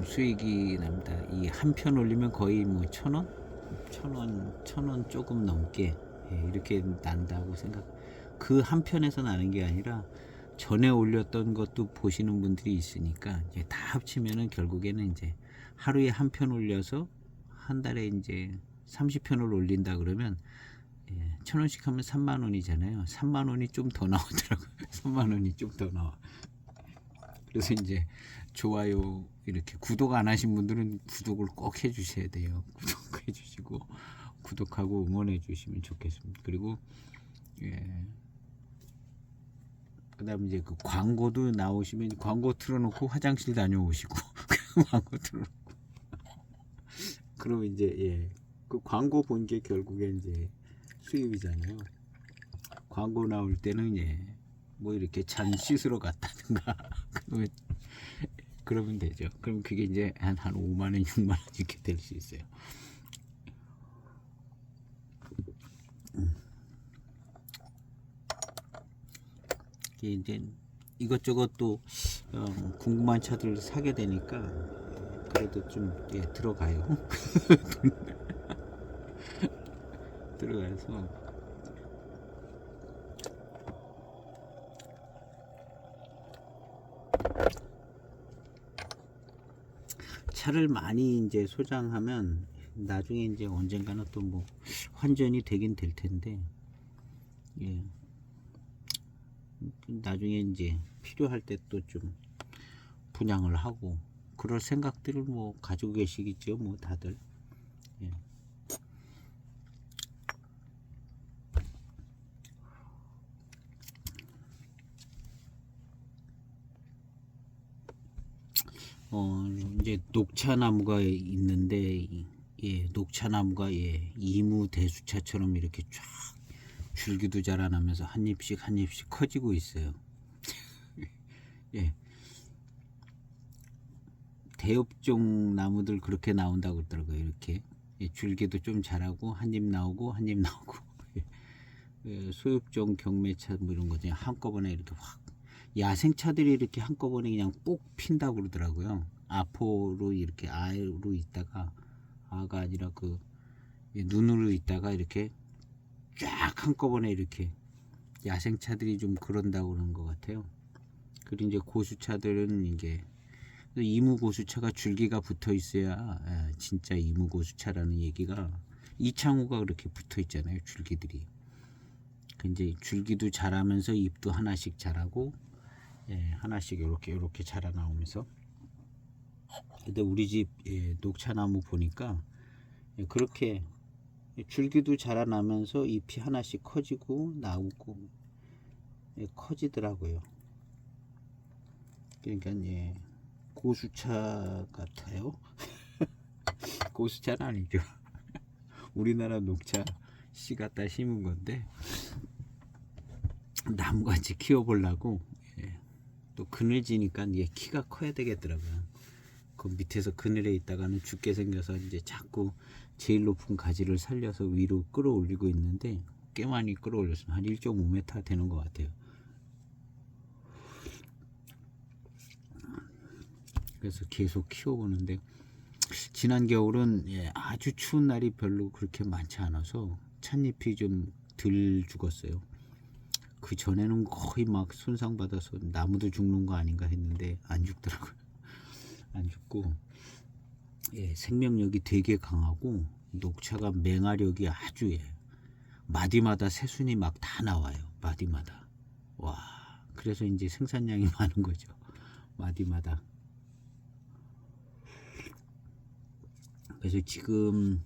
수익이 납니다. 이 한 편 올리면 거의 뭐 1,000원? 1,000원 조금 넘게 예, 이렇게 난다고 생각. 그 한 편에서 나는 게 아니라 전에 올렸던 것도 보시는 분들이 있으니까 이제 다 합치면은 결국에는 이제 하루에 한 편 올려서 한 달에 이제 30편을 올린다 그러면 예, 1,000원씩 하면 3만 원이잖아요. 3만 원이 좀 더 나오더라고요. 3만 원이 좀 더 나와. 그래서 이제 좋아요 이렇게 구독 안 하신 분들은 구독을 꼭 해주셔야 돼요. 구독해 주시고 구독하고 응원해 주시면 좋겠습니다. 그리고 예, 그다음 이제 그 광고도 나오시면 광고 틀어놓고 화장실 다녀오시고 광고 틀어놓고 그러면 이제 예, 그 광고 본 게 결국에 이제 수입이잖아요. 광고 나올 때는 예, 뭐 이렇게 잔 씻으러 갔다든가 그러면 되죠. 그럼 그게 이제 한 5만 원, 6만 원 이렇게 될 수 있어요. 이게 이제 이것저것 또 궁금한 차들 사게 되니까 그래도 좀 예, 들어가요. 들어가서 차를 많이 이제 소장하면 나중에 이제 언젠가는 또 뭐 환전이 되긴 될 텐데 예. 나중에 이제 필요할 때 또 좀 분양을 하고 그럴 생각들을 뭐 가지고 계시겠죠 뭐 다들 예. 이제 녹차나무가 있는데 예, 녹차나무가 예, 이무 대수차처럼 이렇게 쫙 줄기도 자라나면서 한 잎씩 한 잎씩 커지고 있어요. 예. 대엽종 나무들 그렇게 나온다고 그러더라고요. 이렇게 예, 줄기도 좀 자라고 한 잎 나오고 한 잎 나오고 예, 소엽종 경매차 뭐 이런 거 그냥 한꺼번에 이렇게 확 야생차들이 이렇게 한꺼번에 그냥 뽁 핀다고 그러더라고요. 아포로 이렇게 아로 있다가 아가 아니라 그 눈으로 있다가 이렇게 쫙 한꺼번에 이렇게 야생차들이 좀 그런다고 그러는 것 같아요. 그리고 이제 고수차들은 이게 이무고수차가 줄기가 붙어 있어야 진짜 이무고수차라는 얘기가, 이창호가 그렇게 붙어 있잖아요. 줄기들이. 이제 줄기도 자라면서 잎도 하나씩 자라고, 하나씩 이렇게 자라 나오면서. 근데 우리 집 녹차나무 보니까 그렇게 줄기도 자라나면서 잎이 하나씩 커지고 나오고 커지더라고요. 그러니까 고수차 같아요. 고수차는 아니죠. 우리나라 녹차 씨 갖다 심은 건데, 나무같이 키워보려고. 또 그늘지니까 키가 커야 되겠더라고요. 그 밑에서 그늘에 있다가는 죽게 생겨서 이제 자꾸 제일 높은 가지를 살려서 위로 끌어올리고 있는데, 꽤 많이 끌어올렸어요. 한 1.5m 되는 것 같아요. 그래서 계속 키워보는데, 지난 겨울은 아주 추운 날이 별로 그렇게 많지 않아서 찻잎이 좀 덜 죽었어요. 그 전에는 거의 막 손상받아서 나무도 죽는 거 아닌가 했는데 안 죽더라고요. 안 죽고, 생명력이 되게 강하고 녹차가 맹아력이 아주 마디마다 새순이 막 다 나와요. 마디마다. 와, 그래서 이제 생산량이 많은 거죠. 마디마다. 그래서 지금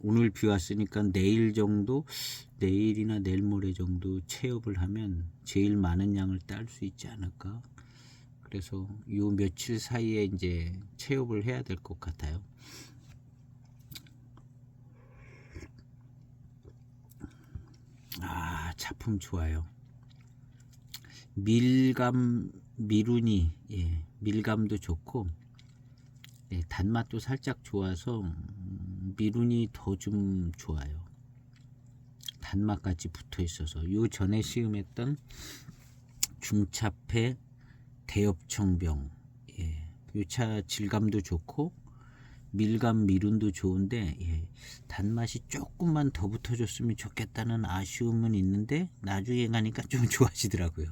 오늘 비 왔으니까 내일이나 내일 모레 정도 체업을 하면 제일 많은 양을 딸 수 있지 않을까. 그래서 요 며칠 사이에 이제 체업을 해야 될 것 같아요. 차품 좋아요. 미룬이 밀감도 좋고, 단맛도 살짝 좋아서 미룬이 더 좀 좋아요. 단맛까지 붙어 있어서. 요 전에 시음했던 중차패 대엽청병, 요 차 질감도 좋고 밀감 미룬도 좋은데, 단맛이 조금만 더 붙어줬으면 좋겠다는 아쉬움은 있는데, 나중에 가니까 좀 좋아지더라고요.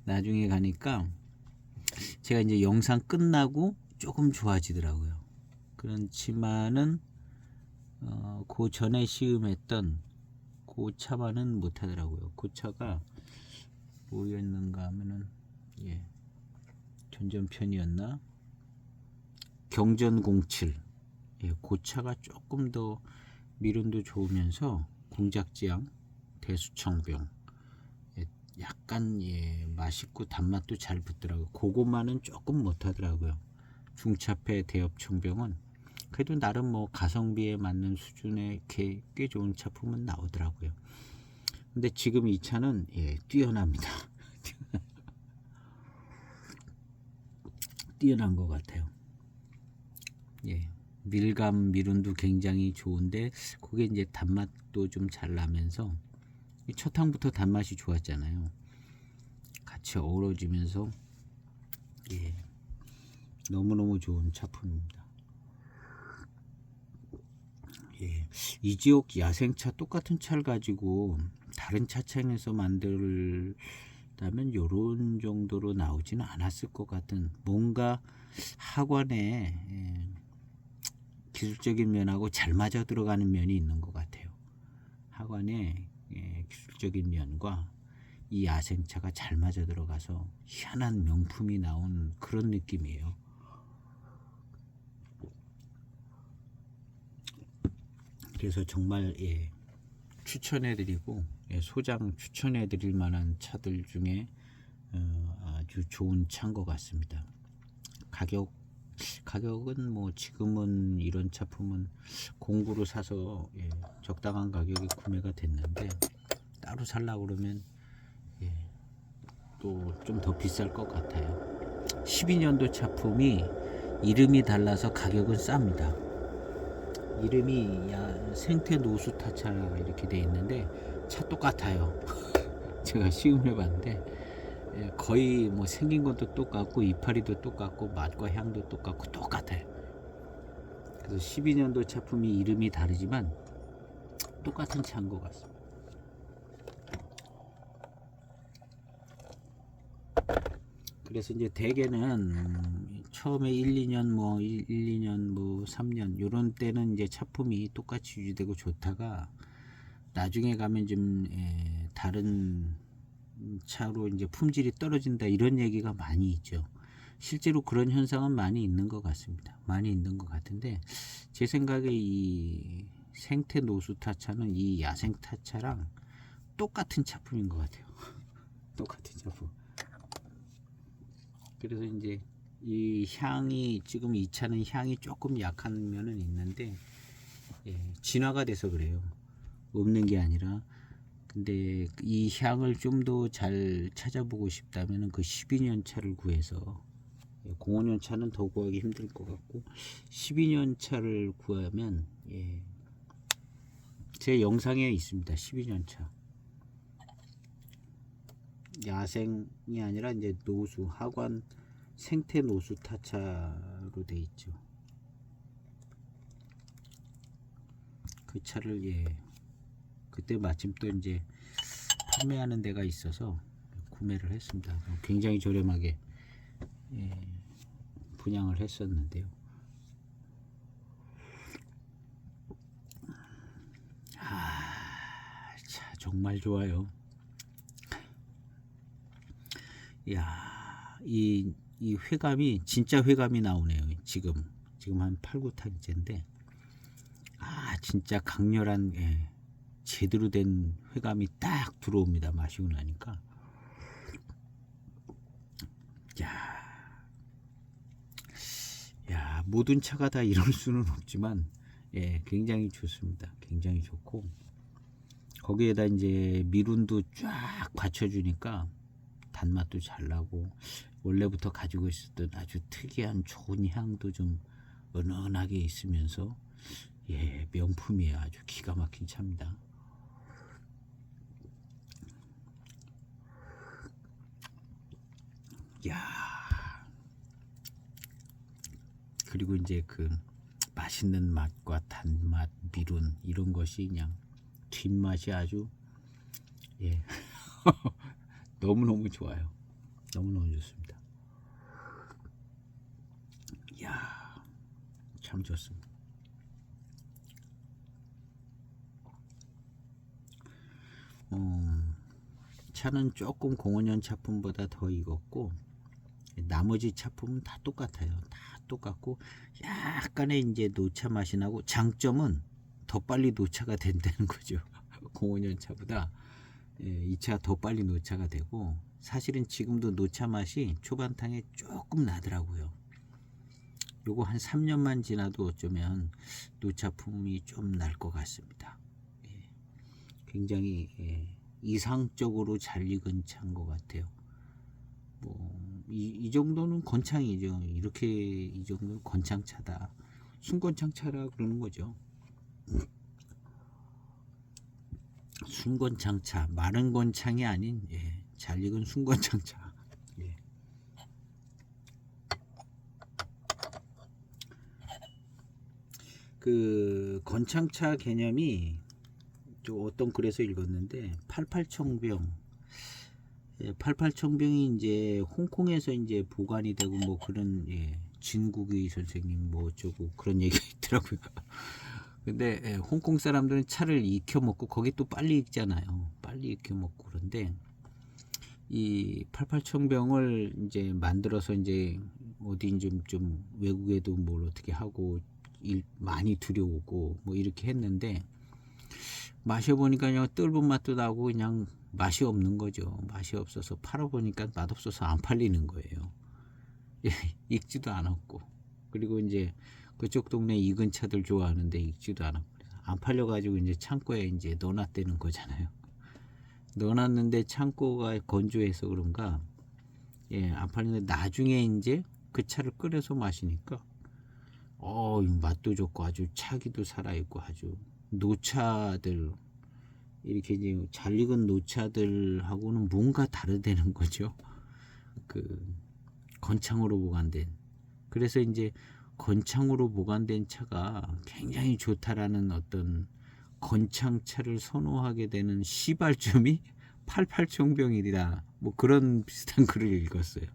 나중에 가니까 제가 이제 영상 끝나고 조금 좋아지더라고요. 그렇지만은 그 전에 시음했던 그 차만은 못하더라고요. 그 차가 뭐였는가 하면은 전전편이었나? 경전07. 그 차가 조금 더 미련도 좋으면서 공작지향 대수청병 약간 맛있고 단맛도 잘 붙더라고요. 그것만은 조금 못하더라고요. 중차패 대엽청병은 그래도 나름 뭐 가성비에 맞는 수준의 꽤 좋은 차품은 나오더라고요. 근데 지금 이 차는 뛰어납니다. 뛰어난 것 같아요. 밀감 미룬도 굉장히 좋은데, 그게 이제 단맛도 좀 잘 나면서 첫탕부터 단맛이 좋았잖아요. 같이 어우러지면서 너무너무 좋은 차품입니다. 이 지역 야생차 똑같은 차를 가지고 다른 차창에서 만들다면 요런 정도로 나오지는 않았을 것 같은, 뭔가 학원에 기술적인 면하고 잘 맞아 들어가는 면이 있는 것 같아요. 학원에 기술적인 면과 이 야생차가 잘 맞아 들어가서 희한한 명품이 나온 그런 느낌이에요. 그래서 정말 추천해드리고, 소장 추천해드릴 만한 차들 중에 아주 좋은 차인 것 같습니다. 가격은 뭐 지금은 이런 차품은 공구로 사서 적당한 가격에 구매가 됐는데, 따로 살려고 그러면 또 좀 더 비쌀 것 같아요. 12년도 차품이 이름이 달라서 가격은 쌉니다. 이름이 생태 노수타차 이렇게 돼 있는데 차 똑같아요. 제가 시음해 봤는데 거의 뭐 생긴 것도 똑같고 이파리도 똑같고 맛과 향도 똑같고 똑같아요. 그래서 12년도 차품이 이름이 다르지만 똑같은 차인 것 같습니다. 그래서 이제 대개는 처음에 1, 2년 뭐 1, 2년 뭐 3년 요런 때는 이제 차품이 똑같이 유지되고 좋다가 나중에 가면 좀 다른 차로 이제 품질이 떨어진다 이런 얘기가 많이 있죠. 실제로 그런 현상은 많이 있는 것 같습니다. 많이 있는 것 같은데 제 생각에 이 생태 노수 타차는 이 야생 타차랑 똑같은 차품인 것 같아요. 똑같은 차품. 그래서 이제 이 향이 지금 이 차는 향이 조금 약한 면은 있는데 진화가 돼서 그래요. 없는 게 아니라. 근데 이 향을 좀 더 잘 찾아보고 싶다면 그 12년 차를 구해서 05년 차는 더 구하기 힘들 것 같고 12년 차를 구하면 제 영상에 있습니다. 12년 차 야생이 아니라 이제 노수 하관 생태 노수 타차로 돼 있죠. 그 차를 그때 마침 또 이제 판매하는 데가 있어서 구매를 했습니다. 굉장히 저렴하게 분양을 했었는데요. 차 정말 좋아요. 야, 이 회감이 진짜 회감이 나오네요. 지금 한 8, 9탄째인데 진짜 강렬한 제대로 된 회감이 딱 들어옵니다. 마시고 나니까. 야, 모든 차가 다 이럴 수는 없지만 굉장히 좋습니다. 굉장히 좋고 거기에다 이제 미룬도 쫙 받쳐주니까 단맛도 잘 나고 원래부터 가지고 있었던 아주 특이한 좋은 향도 좀 은은하게 있으면서 명품이에요. 아주 기가 막힌 차입니다. 야, 그리고 이제 그 맛있는 맛과 단맛, 미룬 이런 것이 그냥 뒷맛이 아주 너무너무 좋아요. 너무너무 좋습니다. 이야, 참 좋습니다. 차는 조금 05년 차품보다 더 익었고 나머지 차품은 다 똑같아요. 다 똑같고 약간의 이제 노차 맛이 나고 장점은 더 빨리 노차가 된다는 거죠. 05년 차보다 이 차 더 빨리 노차가 되고 사실은 지금도 노차 맛이 초반탕에 조금 나더라고요. 요거 한 3년만 지나도 어쩌면 노차품이 좀 날 것 같습니다. 굉장히 이상적으로 잘 익은 차인 것 같아요. 이 정도는 건창이죠. 이렇게 이 정도는 건창차다. 순건창차라 그러는 거죠. 순건창차, 마른 건창이 아닌 잘 익은 순건창차. 그 건창차 개념이 또 어떤 글에서 읽었는데 88청병 88청병이 이제 홍콩에서 이제 보관이 되고 뭐 그런 진국의 선생님 뭐 어쩌고 그런 얘기가 있더라고요. 근데 홍콩 사람들은 차를 익혀 먹고 거기 또 빨리 익잖아요. 빨리 익혀 먹고 그런데 이 88청병을 이제 만들어서 이제 어디 좀 외국에도 뭘 어떻게 하고 많이 들여오고 뭐 이렇게 했는데 마셔보니까 그냥 떫은 맛도 나고 그냥 맛이 없는 거죠. 맛이 없어서 팔아보니까 맛없어서 안 팔리는 거예요. 익지도 않았고 그리고 이제 그쪽 동네 익은 차들 좋아하는데 익지도 않았고 안 팔려가지고 이제 창고에 이제 넣어놨다는 거잖아요. 넣어놨는데 창고가 건조해서 그런가 안 팔리는데 나중에 이제 그 차를 끓여서 마시니까 맛도 좋고 아주 차기도 살아있고 아주 노차들 이렇게 이제 잘 익은 노차들하고는 뭔가 다르다는 거죠. 그 건창으로 보관된. 그래서 이제 건창으로 보관된 차가 굉장히 좋다라는 어떤 건창차를 선호하게 되는 시발점이 88청병이다. 뭐 그런 비슷한 글을 읽었어요.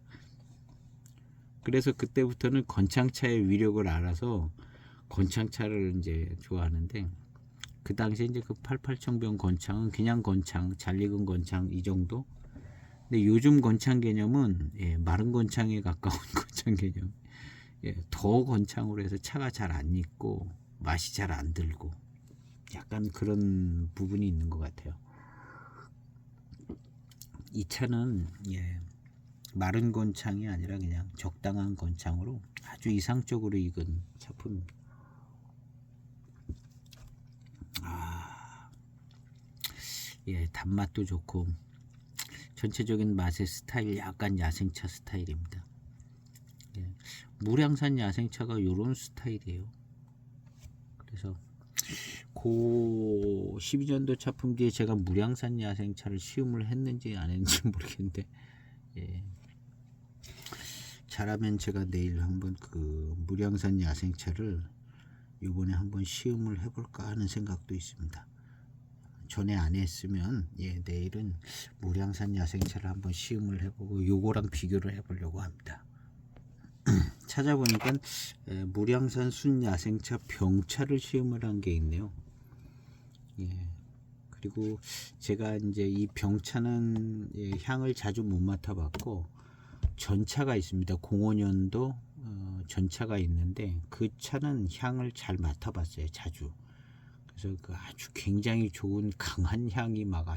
그래서 그때부터는 건창차의 위력을 알아서 건창차를 이제 좋아하는데, 그 당시에 이제 그 88청병 건창은 그냥 건창, 잘 익은 건창 이 정도. 근데 요즘 건창 개념은 마른 건창에 가까운 건창 개념. 더 건창으로 해서 차가 잘 안 익고 맛이 잘 안 들고 약간 그런 부분이 있는 것 같아요. 이 차는 마른 건창이 아니라 그냥 적당한 건창으로 아주 이상적으로 익은 차품입니다. 단맛도 좋고 전체적인 맛의 스타일 약간 야생차 스타일입니다. 무량산 야생차가 요런 스타일이에요. 그래서 고 12년도 차품 뒤에 제가 무량산 야생차를 시음을 했는지 안 했는지 모르겠는데, 잘하면 제가 내일 한번 그 무량산 야생차를 요번에 한번 시음을 해볼까 하는 생각도 있습니다. 전에 안 했으면 내일은 무량산 야생차를 한번 시음을 해보고 요거랑 비교를 해보려고 합니다. 찾아보니까 무량산 순 야생차 병차를 시음을 한 게 있네요. 그리고 제가 이제 이 병차는 향을 자주 못 맡아봤고, 전차가 있습니다. 05년도 전차가 있는데 그 차는 향을 잘 맡아봤어요. 자주. 그래서 그 아주 굉장히 좋은 강한 향이 막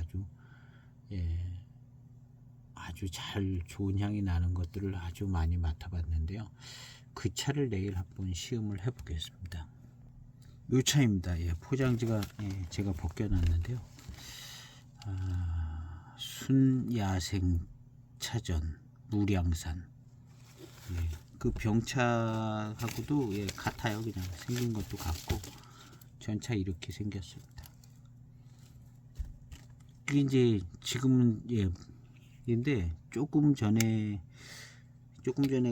아주 잘 좋은 향이 나는 것들을 아주 많이 맡아봤는데요. 그 차를 내일 한번 시음을 해보겠습니다. 요 차입니다. 포장지가 제가 벗겨놨는데요. 순야생 차전 무량산. 그 병차하고도 같아요. 그냥 생긴 것도 같고 전차 이렇게 생겼습니다. 이게 이제 지금은 근데 조금 전에가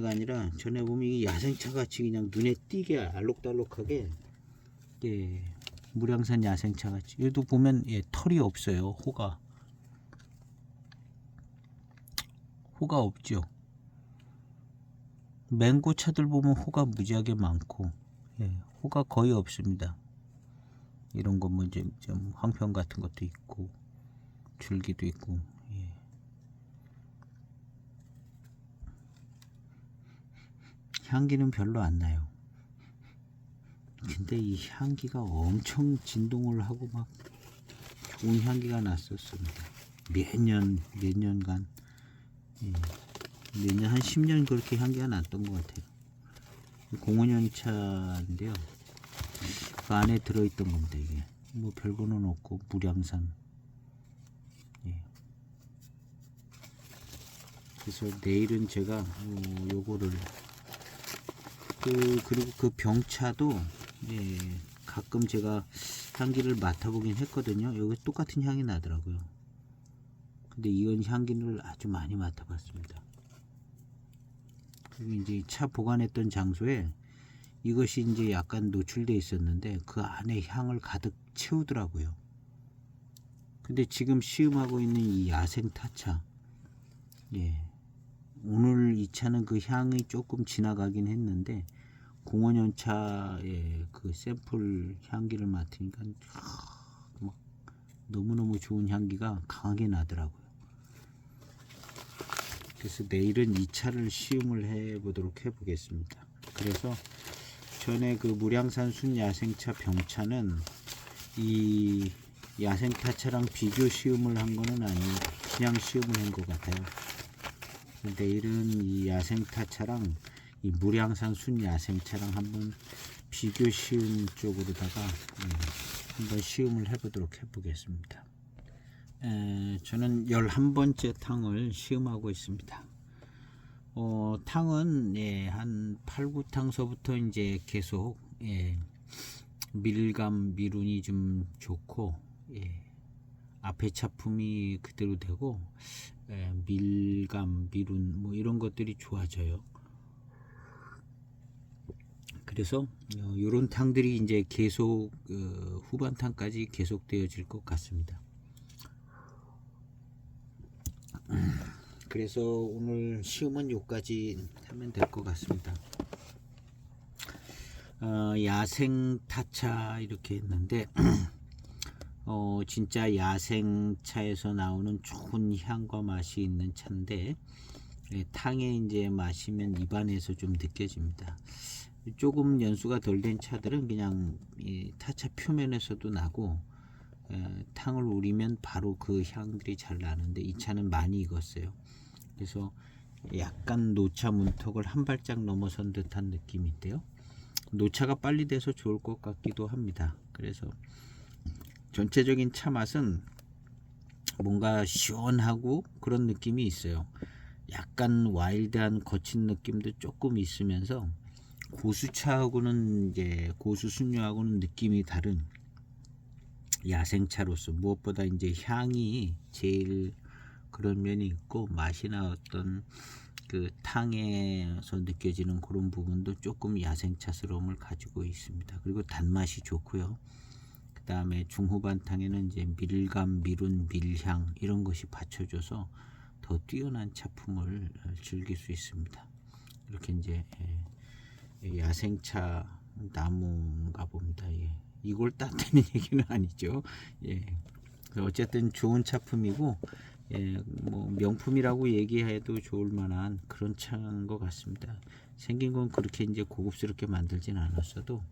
아니라 전에 보면 이게 야생차 같이 그냥 눈에 띄게 알록달록하게 무량산 야생차 같이, 얘도 보면 털이 없어요. 호가 없죠. 맹고 차들 보면 호가 무지하게 많고 호가 거의 없습니다. 이런 거 뭐 좀 황편 같은 것도 있고 줄기도 있고. 향기는 별로 안 나요. 근데 이 향기가 엄청 진동을 하고 막 좋은 향기가 났었습니다. 몇 년간 몇 년, 한 10년 그렇게 향기가 났던 것 같아요. 05년 차인데요. 그 안에 들어있던 겁니다. 이게 뭐 별거는 없고 무량산. 그래서 내일은 제가 요거를 그리고 그 병차도 가끔 제가 향기를 맡아보긴 했거든요. 여기 똑같은 향이 나더라고요. 근데 이건 향기를 아주 많이 맡아봤습니다. 그리고 이제 차 보관했던 장소에 이것이 이제 약간 노출되어 있었는데 그 안에 향을 가득 채우더라고요. 근데 지금 시음하고 있는 이 야생 타차, 오늘 이 차는 그 향이 조금 지나가긴 했는데 05년 차의 그 샘플 향기를 맡으니까 막 너무너무 좋은 향기가 강하게 나더라고요. 그래서 내일은 이 차를 시음을 해보도록 해보겠습니다. 그래서 전에 그 무량산 순 야생차 병차는 이 야생타차랑 비교 시음을 한 거는 아니고 그냥 시음을 한 것 같아요. 내일은 이 야생타차랑 이 무량산 순 야생차랑 한번 비교 시음 쪽으로다가 한번 시음을 해보도록 해보겠습니다. 저는 11번째 탕을 시음하고 있습니다. 탕은 한 8, 9탕서부터 이제 계속 밀감 미룬이 좀 좋고 앞에 차품이 그대로 되고 밀감 미룬 뭐 이런 것들이 좋아져요. 그래서 이런 탕들이 이제 계속 후반 탕까지 계속 되어질 것 같습니다. 그래서 오늘 시음은 요까지 하면 될 것 같습니다. 야생 타차 이렇게 했는데 진짜 야생 차에서 나오는 좋은 향과 맛이 있는 차인데 탕에 이제 마시면 입안에서 좀 느껴집니다. 조금 연수가 덜 된 차들은 그냥 이 타차 표면에서도 나고 탕을 우리면 바로 그 향들이 잘 나는데 이 차는 많이 익었어요. 그래서 약간 노차 문턱을 한 발짝 넘어선 듯한 느낌인데요. 노차가 빨리 돼서 좋을 것 같기도 합니다. 그래서 전체적인 차 맛은 뭔가 시원하고 그런 느낌이 있어요. 약간 와일드한 거친 느낌도 조금 있으면서 고수차하고는 이제 고수 순료하고는 느낌이 다른 야생차로서 무엇보다 이제 향이 제일 그런 면이 있고 맛이나 어떤 그 탕에서 느껴지는 그런 부분도 조금 야생차스러움을 가지고 있습니다. 그리고 단맛이 좋고요. 그 다음에 중후반 탕에는 이제 밀감, 미룬, 밀향 이런 것이 받쳐줘서 더 뛰어난 차품을 즐길 수 있습니다. 이렇게 이제 야생차 나무인가 봅니다. 예. 이걸 따뜻는 얘기는 아니죠. 예. 어쨌든 좋은 차품이고 뭐 명품이라고 얘기해도 좋을 만한 그런 차인 것 같습니다. 생긴 건 그렇게 이제 고급스럽게 만들진 않았어도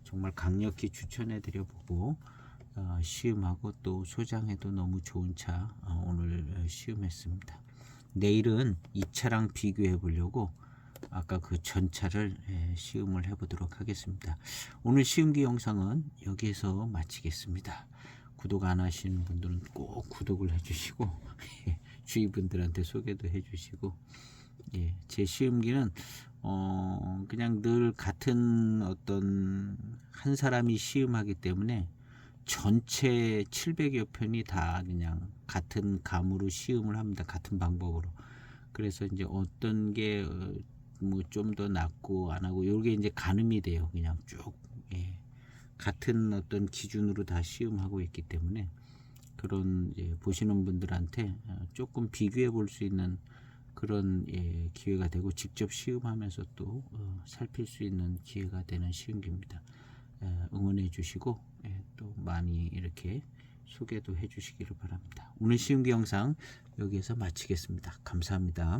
정말 강력히 추천해 드려 보고 시음하고 또 소장해도 너무 좋은 차 오늘 시음했습니다. 내일은 이 차랑 비교해 보려고 아까 그 전차를 시음을 해 보도록 하겠습니다. 오늘 시음기 영상은 여기에서 마치겠습니다. 구독 안 하신 분들은 꼭 구독을 해주시고 주위 분들한테 소개도 해주시고 제 시음기는 그냥 늘 같은 어떤 한 사람이 시음하기 때문에 전체 700여 편이 다 그냥 같은 감으로 시음을 합니다. 같은 방법으로. 그래서 이제 어떤 게 뭐 좀 더 낫고 안 하고 요게 이제 가늠이 돼요. 그냥 쭉 같은 어떤 기준으로 다 시음하고 있기 때문에 그런 보시는 분들한테 조금 비교해 볼 수 있는 그런 기회가 되고 직접 시음하면서 또 살필 수 있는 기회가 되는 시음기입니다. 응원해 주시고 또 많이 이렇게 소개도 해 주시기를 바랍니다. 오늘 시음기 영상 여기에서 마치겠습니다. 감사합니다.